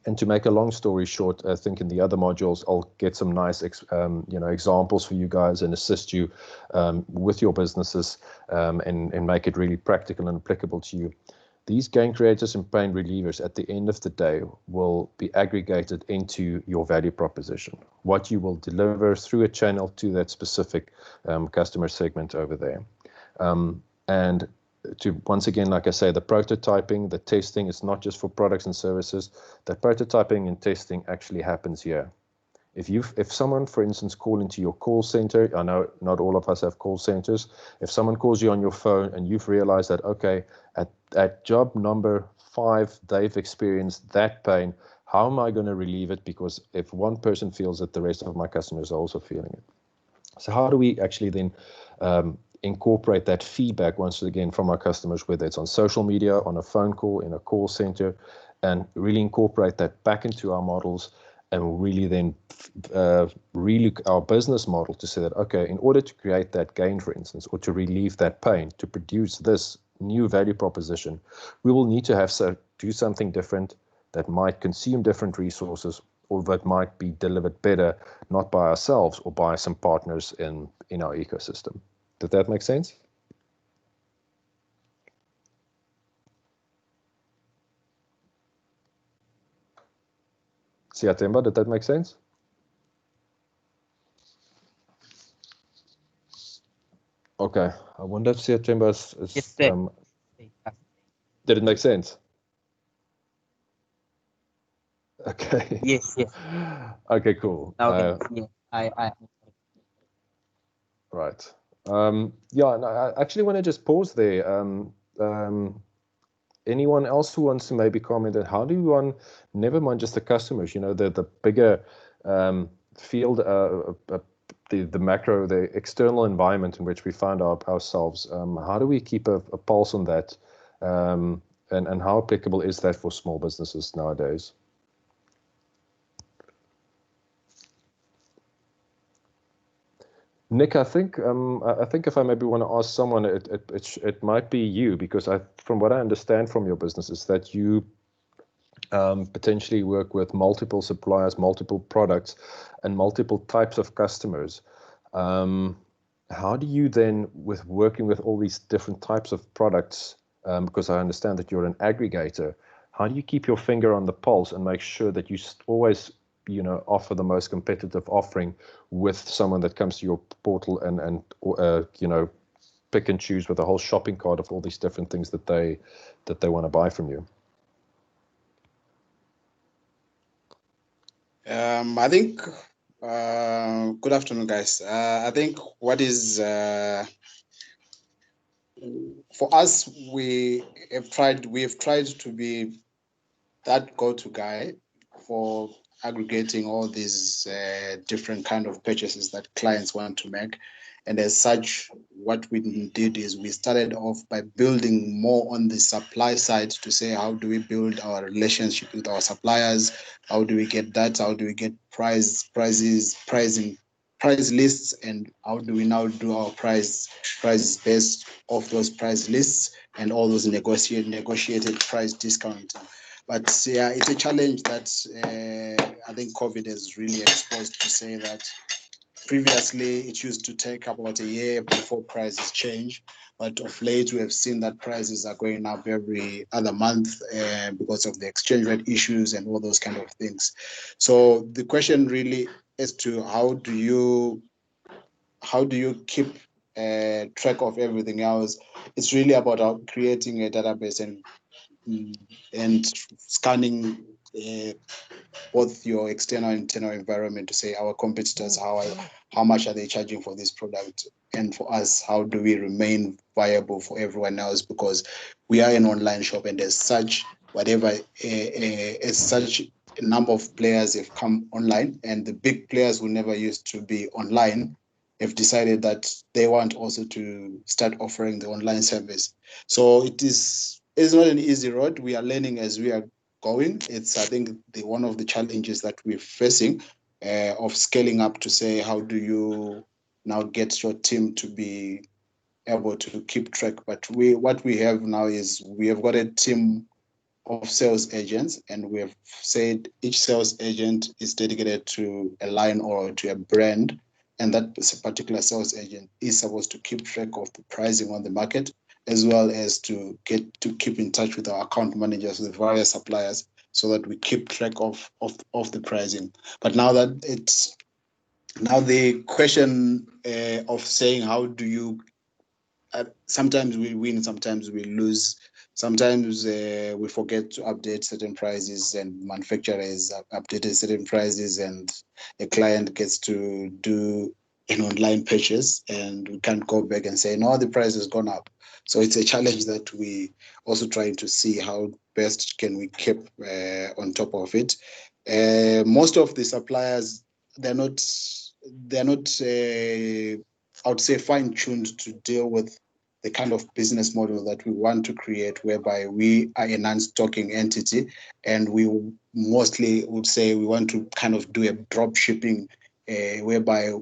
And to make a long story short, I think in the other modules, I'll get some nice examples for you guys and assist you with your businesses and make it really practical and applicable to you. These gain creators and pain relievers at the end of the day will be aggregated into your value proposition, what you will deliver through a channel to that specific customer segment over there. And to once again, like I say, the prototyping, the testing is not just for products and services. The prototyping and testing actually happens here. If someone, for instance, call into your call center, I know not all of us have call centers. If someone calls you on your phone and you've realized that, okay, at job number 5, they've experienced that pain, how am I going to relieve it? Because if one person feels it, the rest of my customers are also feeling it. So how do we actually then incorporate that feedback once again from our customers, whether it's on social media, on a phone call, in a call center, and really incorporate that back into our models and really then relook our business model to say that, okay, in order to create that gain, for instance, or to relieve that pain, to produce this new value proposition, we will need to do something different that might consume different resources, or that might be delivered better, not by ourselves or by some partners in our ecosystem. Does that make sense? Siatemba, did that make sense? Okay, I wonder if Siatemba is did it make sense? Okay. Yes. Okay, cool. Okay. I Right. Yeah, and I actually want to just pause there. Anyone else who wants to maybe comment on how do you want, never mind just the customers, the bigger field, the macro, the external environment in which we find ourselves, how do we keep a pulse on that? And how applicable is that for small businesses nowadays? Nick, I think if I maybe want to ask someone, it might be you, because from what I understand from your business is that you potentially work with multiple suppliers, multiple products, and multiple types of customers. How do you then, with working with all these different types of products, because I understand that you're an aggregator, how do you keep your finger on the pulse and make sure that you always offer the most competitive offering with someone that comes to your portal and pick and choose with a whole shopping cart of all these different things that they want to buy from you? I think good afternoon, guys. I think what is for us, we have tried to be that go-to guy for aggregating all these different kind of purchases that clients want to make. And as such, what we did is we started off by building more on the supply side to say, how do we build our relationship with our suppliers? How do we get that? How do we get price lists? And how do we now do our prices based off those price lists and all those negotiated price discounting? But yeah, it's a challenge that I think COVID has really exposed, to say that previously it used to take about a year before prices change. But of late, we have seen that prices are going up every other month because of the exchange rate issues and all those kind of things. So the question really is to how do you how do you keep track of everything else? It's really about creating a database and scanning both your external and internal environment to say our competitors, how much are they charging for this product, and for us, how do we remain viable for everyone else, because we are an online shop, and as such, whatever as such, a number of players have come online, and the big players who never used to be online have decided that they want also to start offering the online service. So it's not an easy road. We are learning as we are going. It's, I think, one of the challenges that we're facing of scaling up to say, how do you now get your team to be able to keep track? But what we have now is we have got a team of sales agents, and we have said each sales agent is dedicated to a line or to a brand, and that particular sales agent is supposed to keep track of the pricing on the market, as well as to keep in touch with our account managers, with various suppliers, so that we keep track of the pricing. But now the question of saying, how do you sometimes we win, sometimes we lose, sometimes we forget to update certain prices, and manufacturers updated certain prices, and a client gets to do an online purchase, and we can't go back and say, no, the price has gone up. So it's a challenge that we also trying to see how best can we keep on top of it. Most of the suppliers, they're not I would say fine-tuned to deal with the kind of business model that we want to create, whereby we are a non-stocking entity, and we mostly would say we want to kind of do a drop shipping, whereby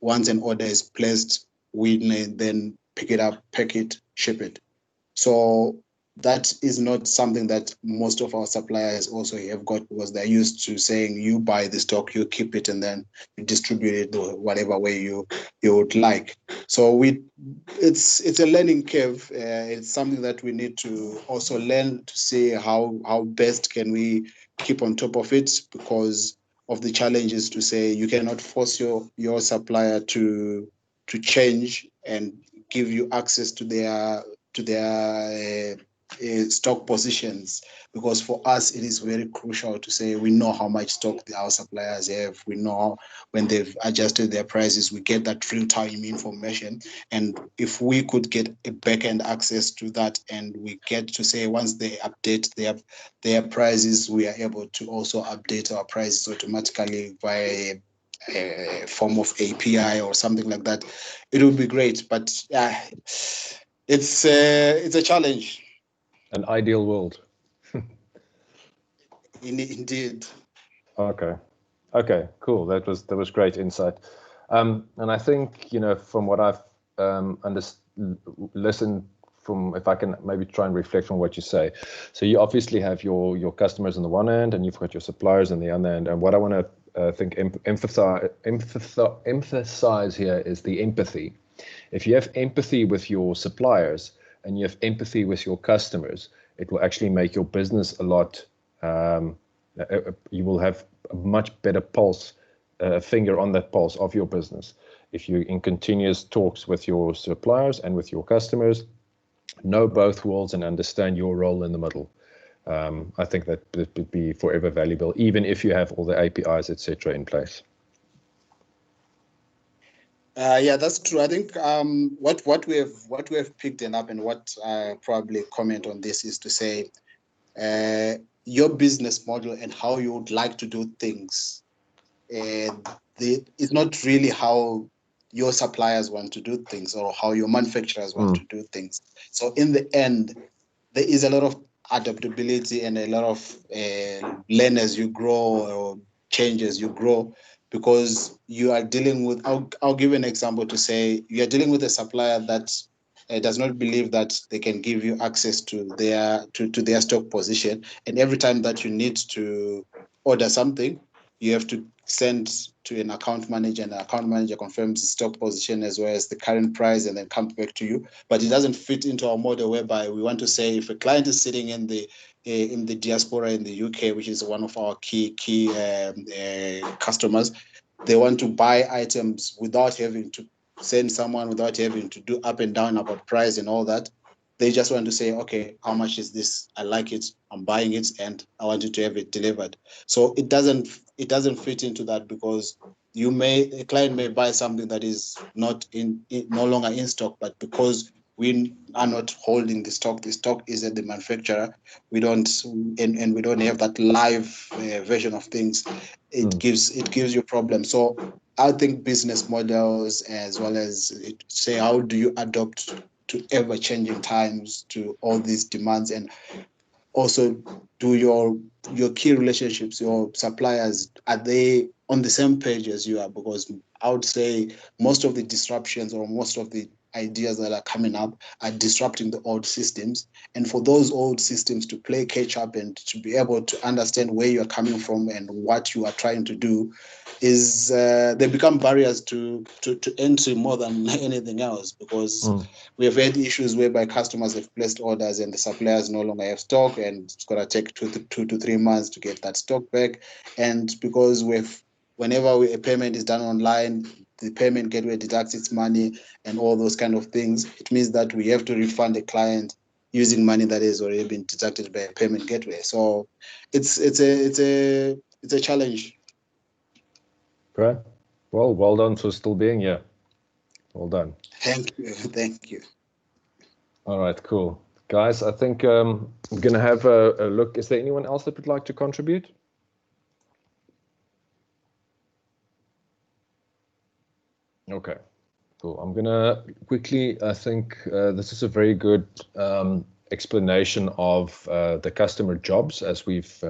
once an order is placed, we then pick it up, pack it, ship it. So that is not something that most of our suppliers also have got, because they're used to saying, you buy the stock, you keep it, and then you distribute it whatever way you would like. So it's a learning curve. It's something that we need to also learn to see how best can we keep on top of it, because of the challenges to say you cannot force your supplier to change and give you access to their stock positions, because for us it is very crucial to say we know how much stock our suppliers have. We know when they've adjusted their prices. We get that real-time information, and if we could get a back-end access to that, and we get to say once they update their prices, we are able to also update our prices automatically via a form of API or something like that, it would be great. But it's a challenge. An ideal world. Indeed. Okay, cool. That was great insight. And I think, from what I've listened from, if I can maybe try and reflect on what you say. So you obviously have your customers on the one hand, and you've got your suppliers on the other hand. And what I want to emphasize here is the empathy. If you have empathy with your suppliers and you have empathy with your customers, it will actually make your business a lot. You will have a much better pulse, finger on that pulse of your business. If you're in continuous talks with your suppliers and with your customers, know both worlds and understand your role in the middle. I think that would be forever valuable, even if you have all the APIs, etc., in place. Yeah, that's true. I think what we have picked up, and what I probably comment on this, is to say your business model and how you would like to do things. It's not really how your suppliers want to do things or how your manufacturers want to do things. So in the end, there is a lot of adaptability and a lot of learn as you grow or change as you grow, because you are dealing with, I'll give an example to say, you are dealing with a supplier that does not believe that they can give you access to their stock position, and every time that you need to order something, you have to send to an account manager, and the account manager confirms the stock position as well as the current price, and then comes back to you. But it doesn't fit into our model, whereby we want to say, if a client is sitting in the diaspora in the UK, which is one of our key customers, they want to buy items without having to send someone without having to do up and down about price and all that. They just want to say, okay, how much is this? I like it, I'm buying it, and I want you to have it delivered. So it doesn't fit into that, because a client may buy something that is not no longer in stock, but because we are not holding the stock is at the manufacturer. We don't, and we don't have that live version of things. It gives you problems. So I think business models, as well as say, how do you adapt to ever-changing times, to all these demands, and also do your key relationships, your suppliers, are they on the same page as you are? Because I would say most of the disruptions, or most of the ideas that are coming up, are disrupting the old systems. And for those old systems to play catch up and to be able to understand where you're coming from and what you are trying to do, is they become barriers to entry more than anything else, because we have had issues whereby customers have placed orders and the suppliers no longer have stock, and it's going to take 2 to 3 months to get that stock back. And because whenever a payment is done online, the payment gateway deducts its money and all those kind of things, it means that we have to refund the client using money that has already been deducted by a payment gateway. So it's a challenge. Okay. Well done for still being here. Well done. Thank you. All right, cool. Guys, I think I'm going to have a look. Is there anyone else that would like to contribute? Okay, cool. I'm going to quickly, I think this is a very good explanation of the customer jobs, as we've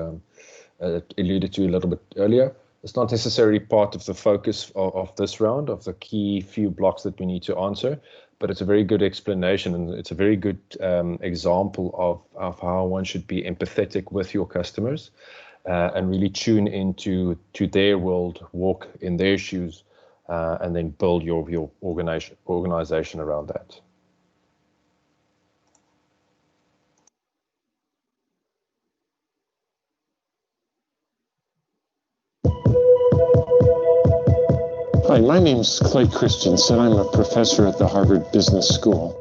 alluded to a little bit earlier. It's not necessarily part of the focus of this round, of the key few blocks that we need to answer, but it's a very good explanation, and it's a very good example of how one should be empathetic with your customers and really tune into their world, walk in their shoes, and then build your organization around that. Hi, my name's Clay Christensen. I'm a professor at the Harvard Business School.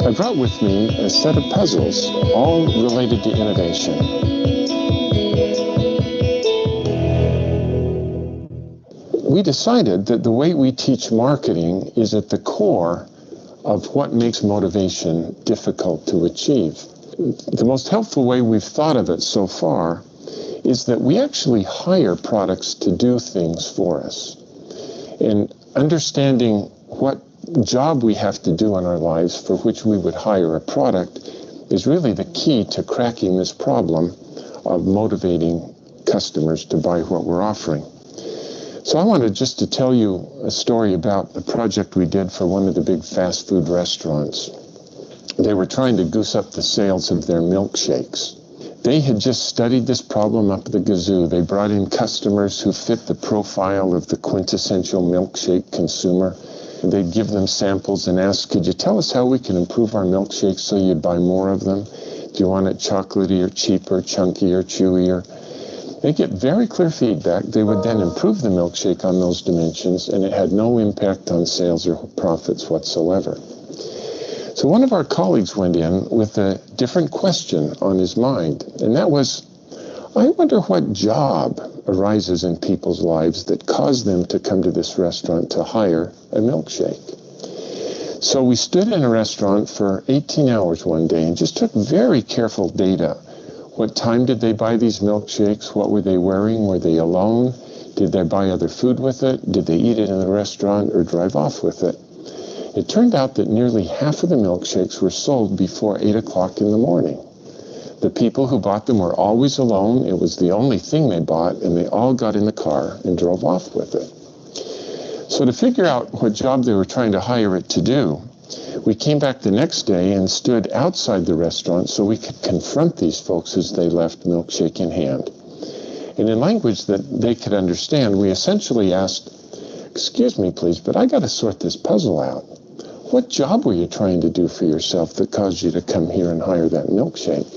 I brought with me a set of puzzles, all related to innovation. We decided that the way we teach marketing is at the core of what makes motivation difficult to achieve. The most helpful way we've thought of it so far is that we actually hire products to do things for us. And understanding what job we have to do in our lives for which we would hire a product is really the key to cracking this problem of motivating customers to buy what we're offering. So I wanted just to tell you a story about a project we did for one of the big fast food restaurants. They were trying to goose up the sales of their milkshakes. They had just studied this problem up the gazoo. They brought in customers who fit the profile of the quintessential milkshake consumer. They'd give them samples and ask, could you tell us how we can improve our milkshakes so you'd buy more of them? Do you want it chocolatey or cheaper, chunky or chewier? They get very clear feedback. They would then improve the milkshake on those dimensions, and it had no impact on sales or profits whatsoever. So one of our colleagues went in with a different question on his mind, and that was, I wonder what job arises in people's lives that cause them to come to this restaurant to hire a milkshake. So we stood in a restaurant for 18 hours one day and just took very careful data. What time did they buy these milkshakes? What were they wearing? Were they alone? Did they buy other food with it? Did they eat it in the restaurant or drive off with it? It turned out that nearly half of the milkshakes were sold before 8 o'clock in the morning. The people who bought them were always alone. It was the only thing they bought, and they all got in the car and drove off with it. So to figure out what job they were trying to hire it to do, we came back the next day and stood outside the restaurant so we could confront these folks as they left, milkshake in hand. And in language that they could understand, we essentially asked, excuse me, please, but I got to sort this puzzle out. What job were you trying to do for yourself that caused you to come here and hire that milkshake?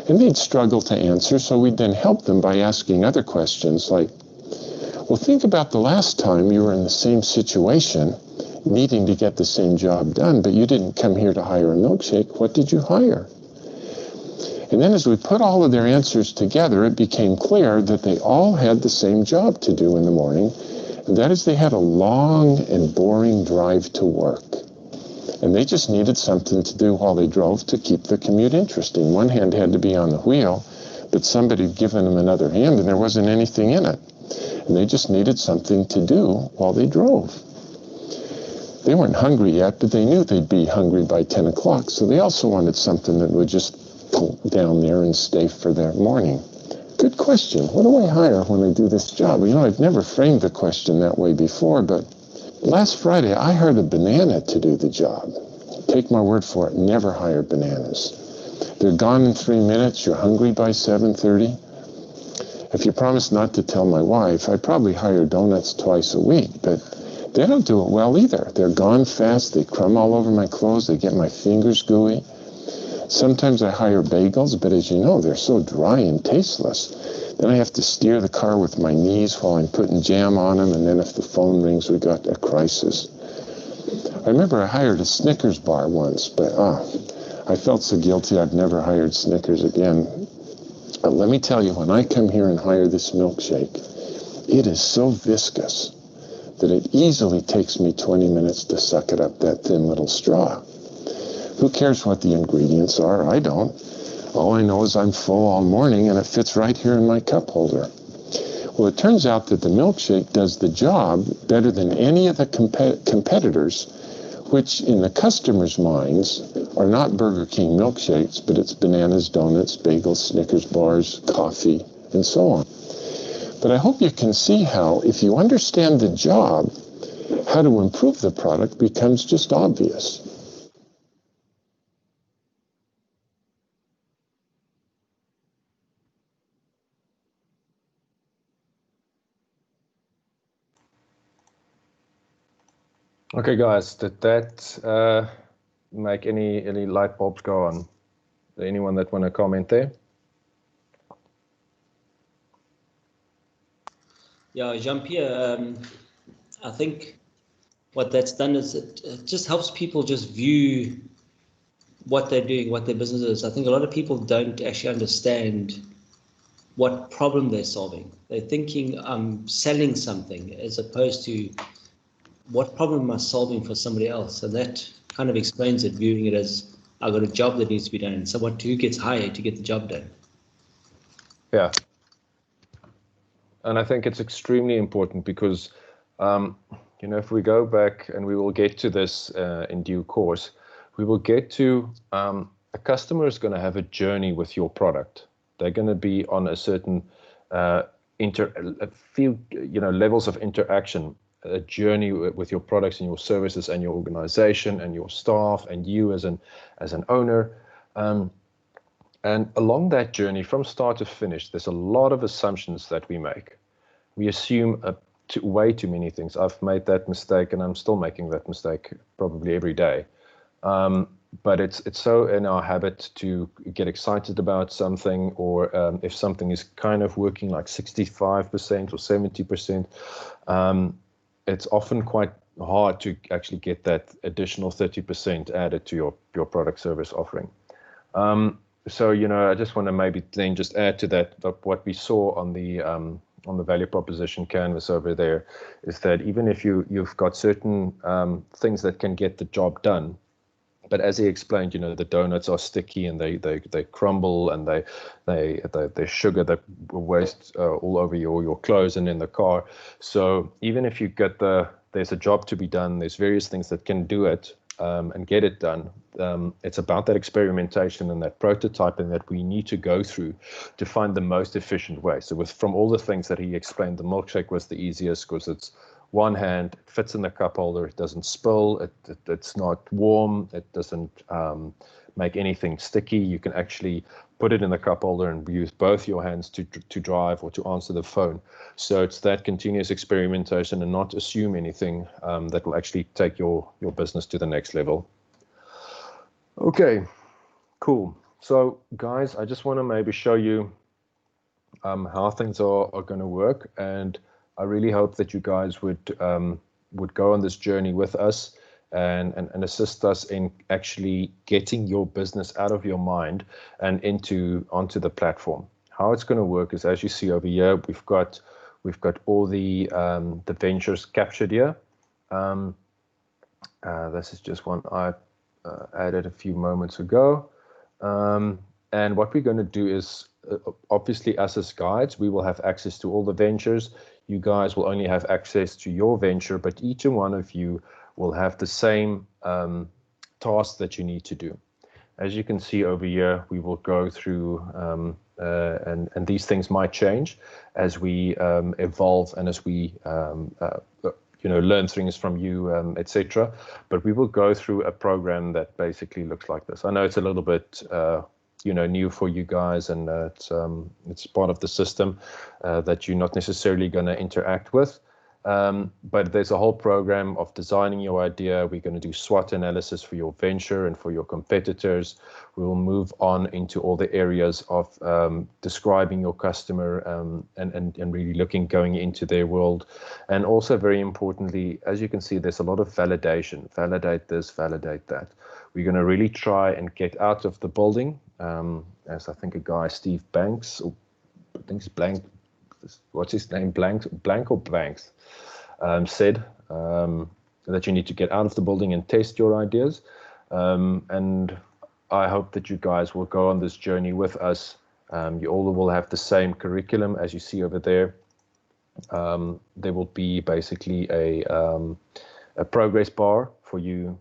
And they'd struggle to answer, so we'd then help them by asking other questions like, well, think about the last time you were in the same situation, needing to get the same job done, but you didn't come here to hire a milkshake. What did you hire? And then as we put all of their answers together, it became clear that they all had the same job to do in the morning, and that is they had a long and boring drive to work. And they just needed something to do while they drove to keep the commute interesting. One hand had to be on the wheel, but somebody had given them another hand and there wasn't anything in it. And they just needed something to do while they drove. They weren't hungry yet, but they knew they'd be hungry by 10 o'clock, so they also wanted something that would just pull down there and stay for their morning. Good question. What do I hire when I do this job? Well, you know, I've never framed the question that way before, but last Friday, I hired a banana to do the job. Take my word for it, never hire bananas. They're gone in 3 minutes, you're hungry by 7:30. If you promise not to tell my wife, I probably hire donuts twice a week, but they don't do it well either. They're gone fast, they crumb all over my clothes, they get my fingers gooey. Sometimes I hire bagels, but as you know, they're so dry and tasteless. Then I have to steer the car with my knees while I'm putting jam on them, and then if the phone rings, we got a crisis. I remember I hired a Snickers bar once, but I felt so guilty I've never hired Snickers again. But let me tell you, when I come here and hire this milkshake, it is so viscous that it easily takes me 20 minutes to suck it up that thin little straw. Who cares what the ingredients are? I don't. All I know is I'm full all morning and it fits right here in my cup holder. Well, it turns out that the milkshake does the job better than any of the competitors, which in the customers' minds are not Burger King milkshakes, but it's bananas, donuts, bagels, Snickers bars, coffee, and so on. But I hope you can see how, if you understand the job, how to improve the product becomes just obvious. Okay, guys, did that make any light bulbs go on? Anyone that want to comment there? Yeah, Jean-Pierre, I think what that's done is it just helps people just view what they're doing, what their business is. I think a lot of people don't actually understand what problem they're solving. They're thinking I'm selling something as opposed to what problem am I solving for somebody else? And that kind of explains it, viewing it as I've got a job that needs to be done and someone who gets hired to get the job done. Yeah. And I think it's extremely important because, you know, if we go back, and we will get to this in due course, we will get to a customer is going to have a journey with your product. They're going to be on a certain levels of interaction, a journey with your products and your services and your organization and your staff and you as an owner. And along that journey, from start to finish, there's a lot of assumptions that we make. We assume way too many things. I've made that mistake, and I'm still making that mistake probably every day. But it's so in our habit to get excited about something, or if something is kind of working like 65% or 70%, it's often quite hard to actually get that additional 30% added to your product service offering. So, you know, I just want to maybe then just add to that what we saw on the value proposition canvas over there is that even if you've got certain things that can get the job done, but as he explained, you know, the donuts are sticky and they crumble, and they sugar that waste all over your clothes and in the car. So even if you get there's a job to be done, there's various things that can do it and get it done. It's about that experimentation and that prototyping that we need to go through to find the most efficient way. So from all the things that he explained, the milkshake was the easiest because it's one hand, it fits in the cup holder, it doesn't spill, it's not warm, it doesn't make anything sticky. You can actually put it in the cup holder and use both your hands to drive or to answer the phone. So it's that continuous experimentation and not assume anything that will actually take your business to the next level. Okay, cool. So guys, I just want to maybe show you how things are going to work, and I really hope that you guys would go on this journey with us and assist us in actually getting your business out of your mind and onto the platform. How it's going to work is, as you see over here, we've got all the ventures captured here. This is just one I added a few moments ago. And what we're going to do is, obviously, us as guides, we will have access to all the ventures. You guys will only have access to your venture, but each and one of you will have the same task that you need to do. As you can see over here, we will go through, and these things might change as we evolve and as we learn things from you, etc. But we will go through a program that basically looks like this. I know it's a little bit new for you guys, and it's part of the system that you're not necessarily going to interact with. But there's a whole program of designing your idea. We're going to do SWOT analysis for your venture and for your competitors. We will move on into all the areas of describing your customer and really going into their world. And also, very importantly, as you can see, there's a lot of validation. Validate this, validate that. We're going to really try and get out of the building, as I think a guy, Steve Banks, or I think it's Blank, what's his name, Blank or Banks, said that you need to get out of the building and test your ideas. And I hope that you guys will go on this journey with us. You all will have the same curriculum as you see over there. There will be basically a progress bar for you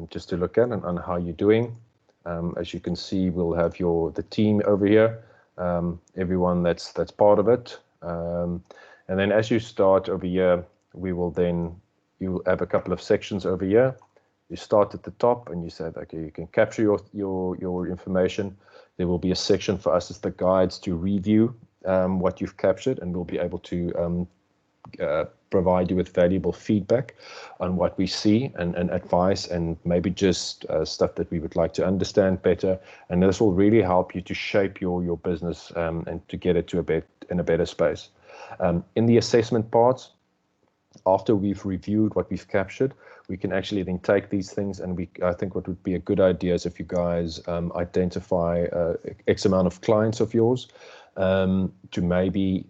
just to look at and how you're doing. As you can see, we'll have the team over here, everyone that's part of it. And then as you start over here, you'll have a couple of sections over here. You start at the top and you say, okay, you can capture your information. There will be a section for us as the guides to review what you've captured, and we'll be able to provide you with valuable feedback on what we see and advice, and maybe just stuff that we would like to understand better. And this will really help you to shape your business and to get it in a better space. In the assessment parts, after we've reviewed what we've captured, we can actually then take these things, and I think what would be a good idea is if you guys identify X amount of clients of yours, to maybe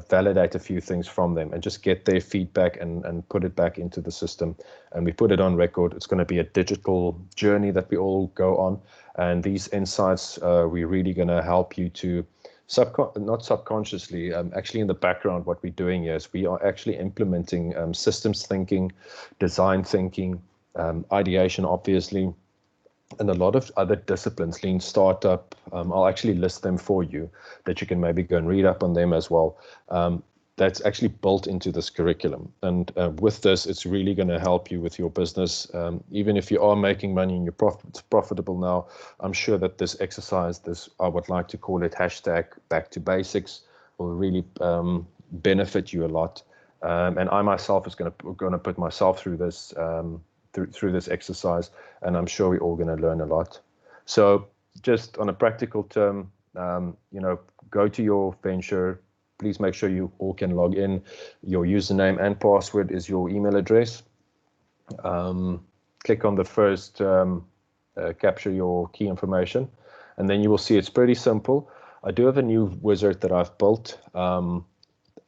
validate a few things from them and just get their feedback and put it back into the system. And we put it on record. It's going to be a digital journey that we all go on. And these insights, we're really going to help you to not subconsciously, actually in the background, what we're doing is we are actually implementing systems thinking, design thinking, ideation, obviously, and a lot of other disciplines, lean startup. I'll actually list them for you that you can maybe go and read up on them as well. That's actually built into this curriculum. And with this, it's really going to help you with your business. Even if you are making money and it's profitable now, I'm sure that this exercise, I would like to call it #back to basics, will really benefit you a lot. And I myself is going to put myself through this through this exercise, and I'm sure we're all going to learn a lot. So just on a practical term, go to your venture. Please make sure you all can log in. Your username and password is your email address. Click on the first capture your key information, and then you will see it's pretty simple. I do have a new wizard that I've built.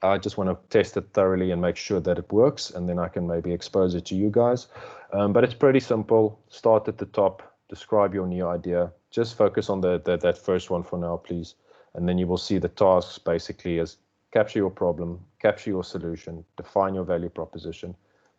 I just want to test it thoroughly and make sure that it works, and then I can maybe expose it to you guys. But it's pretty simple. Start at the top, describe your new idea. Just focus on that first one for now, please. And then you will see the tasks basically as capture your problem, capture your solution, define your value proposition.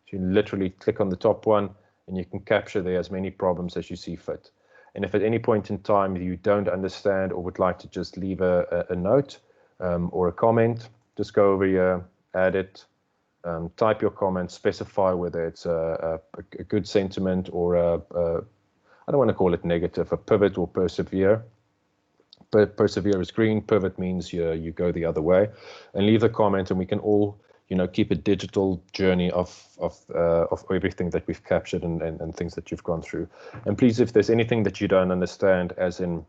So you literally click on the top one and you can capture there as many problems as you see fit. And if at any point in time you don't understand or would like to just leave a note or a comment, just go over here, add it, type your comment, specify whether it's a good sentiment or I don't want to call it negative, a pivot or persevere. Persevere is green, pivot means you go the other way, and leave a comment, and we can all keep a digital journey of everything that we've captured and things that you've gone through. And please, if there's anything that you don't understand, as in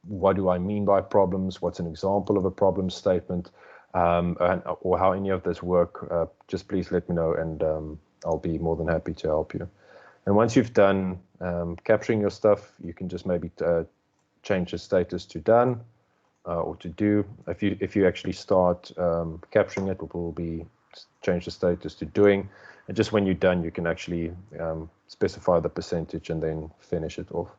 what do I mean by problems, what's an example of a problem statement, or how any of this work, just please let me know, and I'll be more than happy to help you. And once you've done capturing your stuff, you can just maybe change the status to done or to do. If you actually start capturing it, it will be change the status to doing. And just when you're done, you can actually specify the percentage and then finish it off.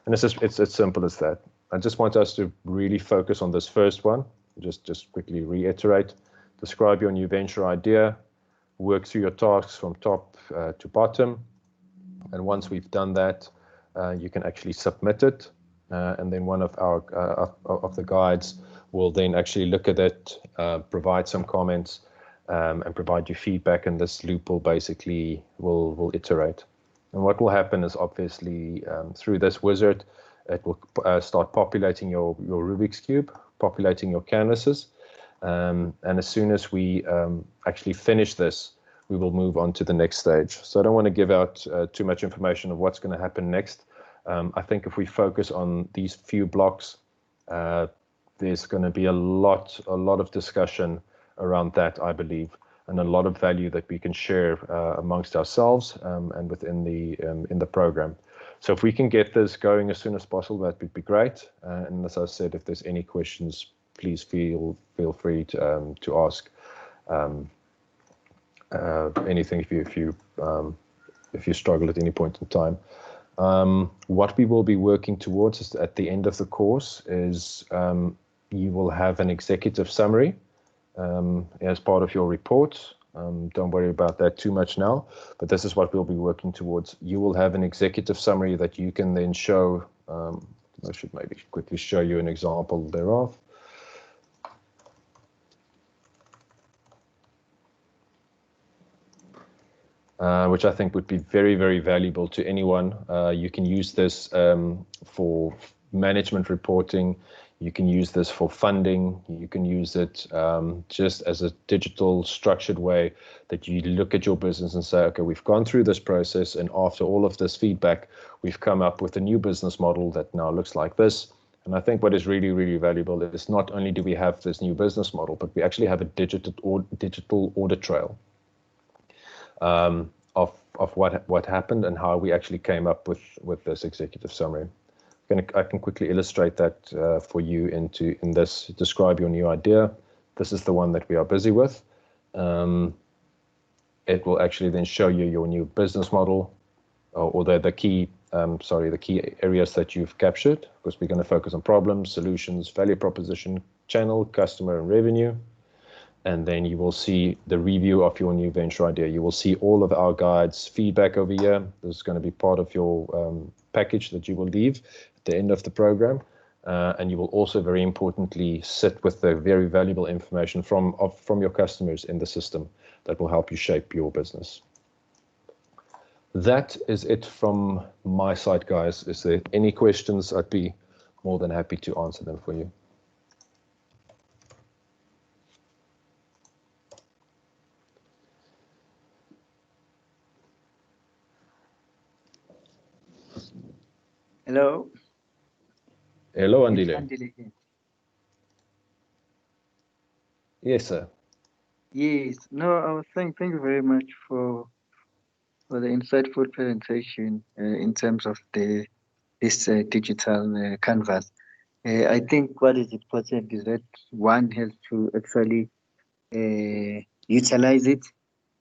And it's as simple as that. I just want us to really focus on this first one. Just quickly reiterate, describe your new venture idea, work through your tasks from top to bottom. And once we've done that, you can actually submit it. And then one of our of the guides will then actually look at it, provide some comments, and provide you feedback. And this loop will basically will iterate. And what will happen is obviously through this wizard, it will start populating your Rubik's Cube, populating your canvases. And as soon as we actually finish this, we will move on to the next stage. So I don't want to give out too much information of what's going to happen next. I think if we focus on these few blocks, there's going to be a lot of discussion around that, I believe, and a lot of value that we can share amongst ourselves and within the program. So if we can get this going as soon as possible, that would be great. And as I said, if there's any questions, please feel free to ask anything if you struggle at any point in time. What we will be working towards is at the end of the course is you will have an executive summary as part of your report. Don't worry about that too much now, but this is what we'll be working towards. You will have an executive summary that you can then show. I should maybe quickly show you an example thereof. Which I think would be very, very valuable to anyone. You can use this for management reporting. You can use this for funding. You can use it just as a digital structured way that you look at your business and say, okay, we've gone through this process, and after all of this feedback, we've come up with a new business model that now looks like this. And I think what is really, really valuable is not only do we have this new business model, but we actually have a digital audit trail of what happened and how we actually came up with this executive summary. I can quickly illustrate that for you in this. Describe your new idea. This is the one that we are busy with. It will actually then show you your new business model, or the key areas that you've captured, because we're going to focus on problems, solutions, value proposition, channel, customer, and revenue. And then you will see the review of your new venture idea. You will see all of our guides, feedback over here. This is going to be part of your package that you will leave at the end of the program. And you will also, very importantly, sit with the very valuable information from your customers in the system that will help you shape your business. That is it from my side, guys. Is there any questions? I'd be more than happy to answer them for you. Hello. Hello, Andile. Yes, sir. Yes. No, I was saying thank you very much for the insightful presentation in terms of this digital canvas. I think what is important is that one has to actually utilize it,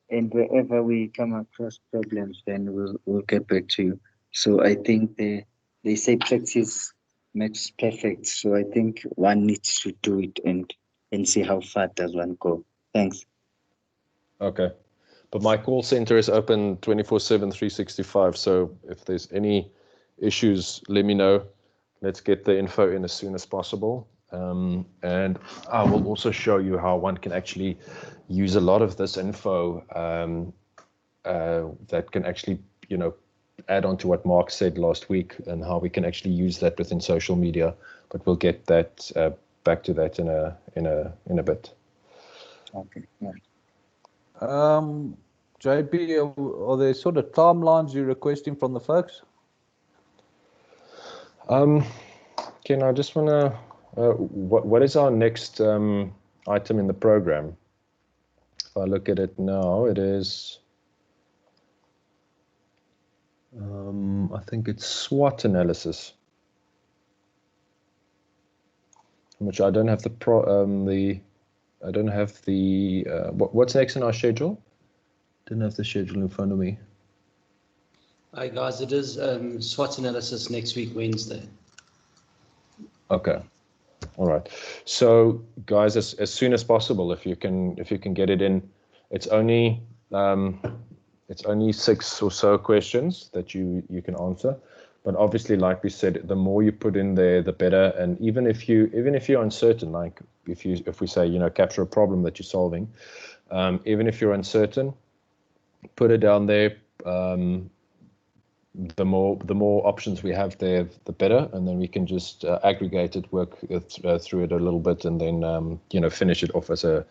and wherever we come across problems, then we'll get back to you. So I think they say practice makes perfect. So I think one needs to do it and see how far does one go. Thanks. Okay. But my call center is open 24/7, 365. So if there's any issues, let me know. Let's get the info in as soon as possible. And I will also show you how one can actually use a lot of this info that can actually, add on to what Mark said last week, and how we can actually use that within social media. But we'll get that back to that in a bit. Okay. Yeah. JP, are there sort of timelines you're requesting from the folks? Ken, I just want to, what is our next item in the program? If I look at it now, it is, I think it's SWOT analysis, which I don't have I don't have the, what's next in our schedule? Didn't have the schedule in front of me. Hi guys, it is SWOT analysis next week, Wednesday. Okay. All right. So guys, as soon as possible, if you can get it in, it's only 6 or so questions that you can answer. But obviously, like we said, the more you put in there, the better. And even if you're uncertain, like if we say, you know, capture a problem that you're solving, even if you're uncertain, put it down there. The more options we have there, the better, and then we can just aggregate it, work through it a little bit, and then you know, finish it off as a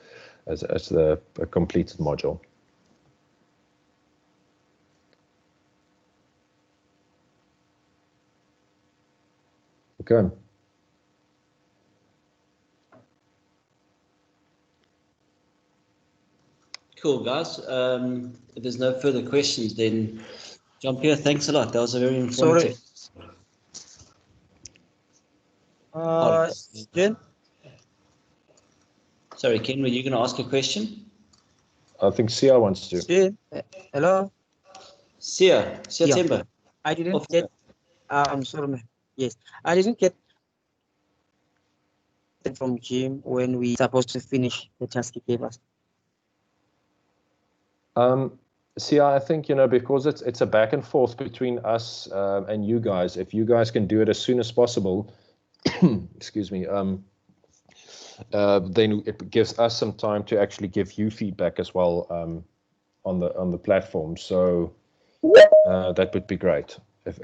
completed module. Okay. Cool, guys. If there's no further questions, then Jean-Pierre, thanks a lot. That was a very informative. Jen? Sorry, Ken, were you going to ask a question? I think Sia wants to. Jen? Hello? Sia Temba. I didn't get, I'm sorry, man. Yes, I didn't get from Jim when we supposed to finish the task he gave us. See, I think, you know, because it's a back and forth between us and you guys. If you guys can do it as soon as possible, excuse me, then it gives us some time to actually give you feedback as well on the platform. So that would be great. If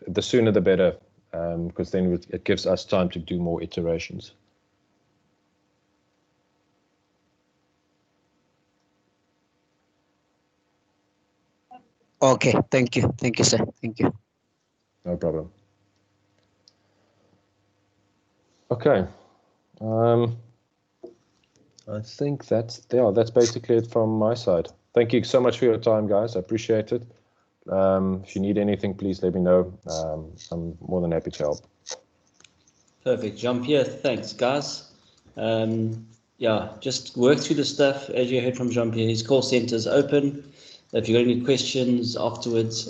the sooner the better, because then it gives us time to do more iterations. Okay, thank you, sir. Thank you. No problem. Okay. I think that's basically it from my side. Thank you so much for your time, guys. I appreciate it. If you need anything, please let me know. I'm more than happy to help. Perfect. Jean-Pierre, thanks, guys. Yeah, just work through the stuff. As you heard from Jean-Pierre, his call center is open. If you've got any questions afterwards,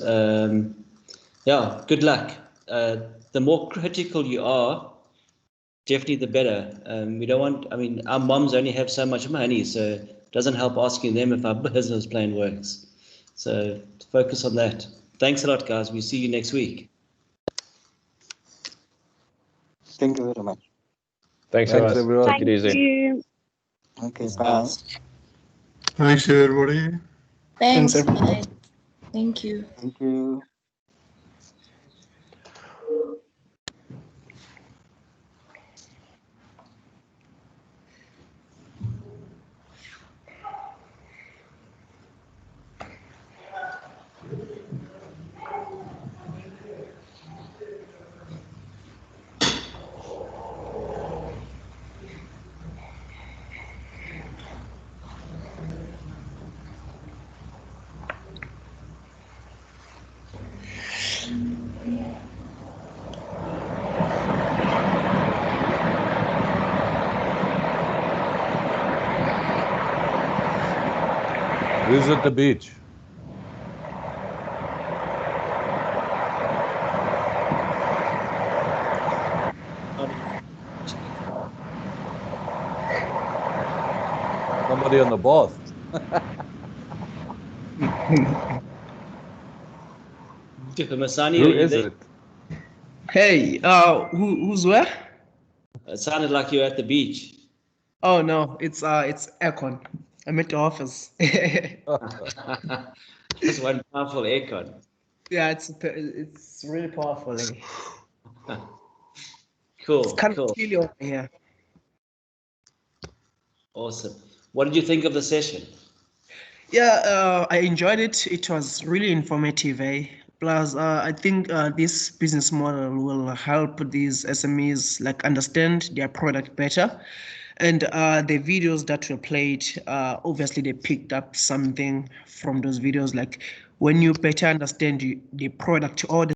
yeah, good luck. The more critical you are, definitely the better. We don't want, I mean, our moms only have so much money, so it doesn't help asking them if our business plan works. So focus on that. Thanks a lot, guys. We'll see you next week. Thank you very much. Thanks everyone. Take it easy. Thank you. Okay, bye. Thanks, everybody. Thanks, everybody. guys. Thank you. Thank you. Who's at the beach? Somebody on the bath. Masani, Who is it? Hey, who's where? It sounded like you were at the beach. Oh no, it's aircon. I'm at the office. Just one powerful aircon. Yeah, it's really powerful. Cool. It's kind cool. of chilly over here. Awesome. What did you think of the session? Yeah, I enjoyed it. It was really informative. Plus, I think this business model will help these SMEs like understand their product better. And the videos that were played, obviously they picked up something from those videos. Like when you better understand the product or the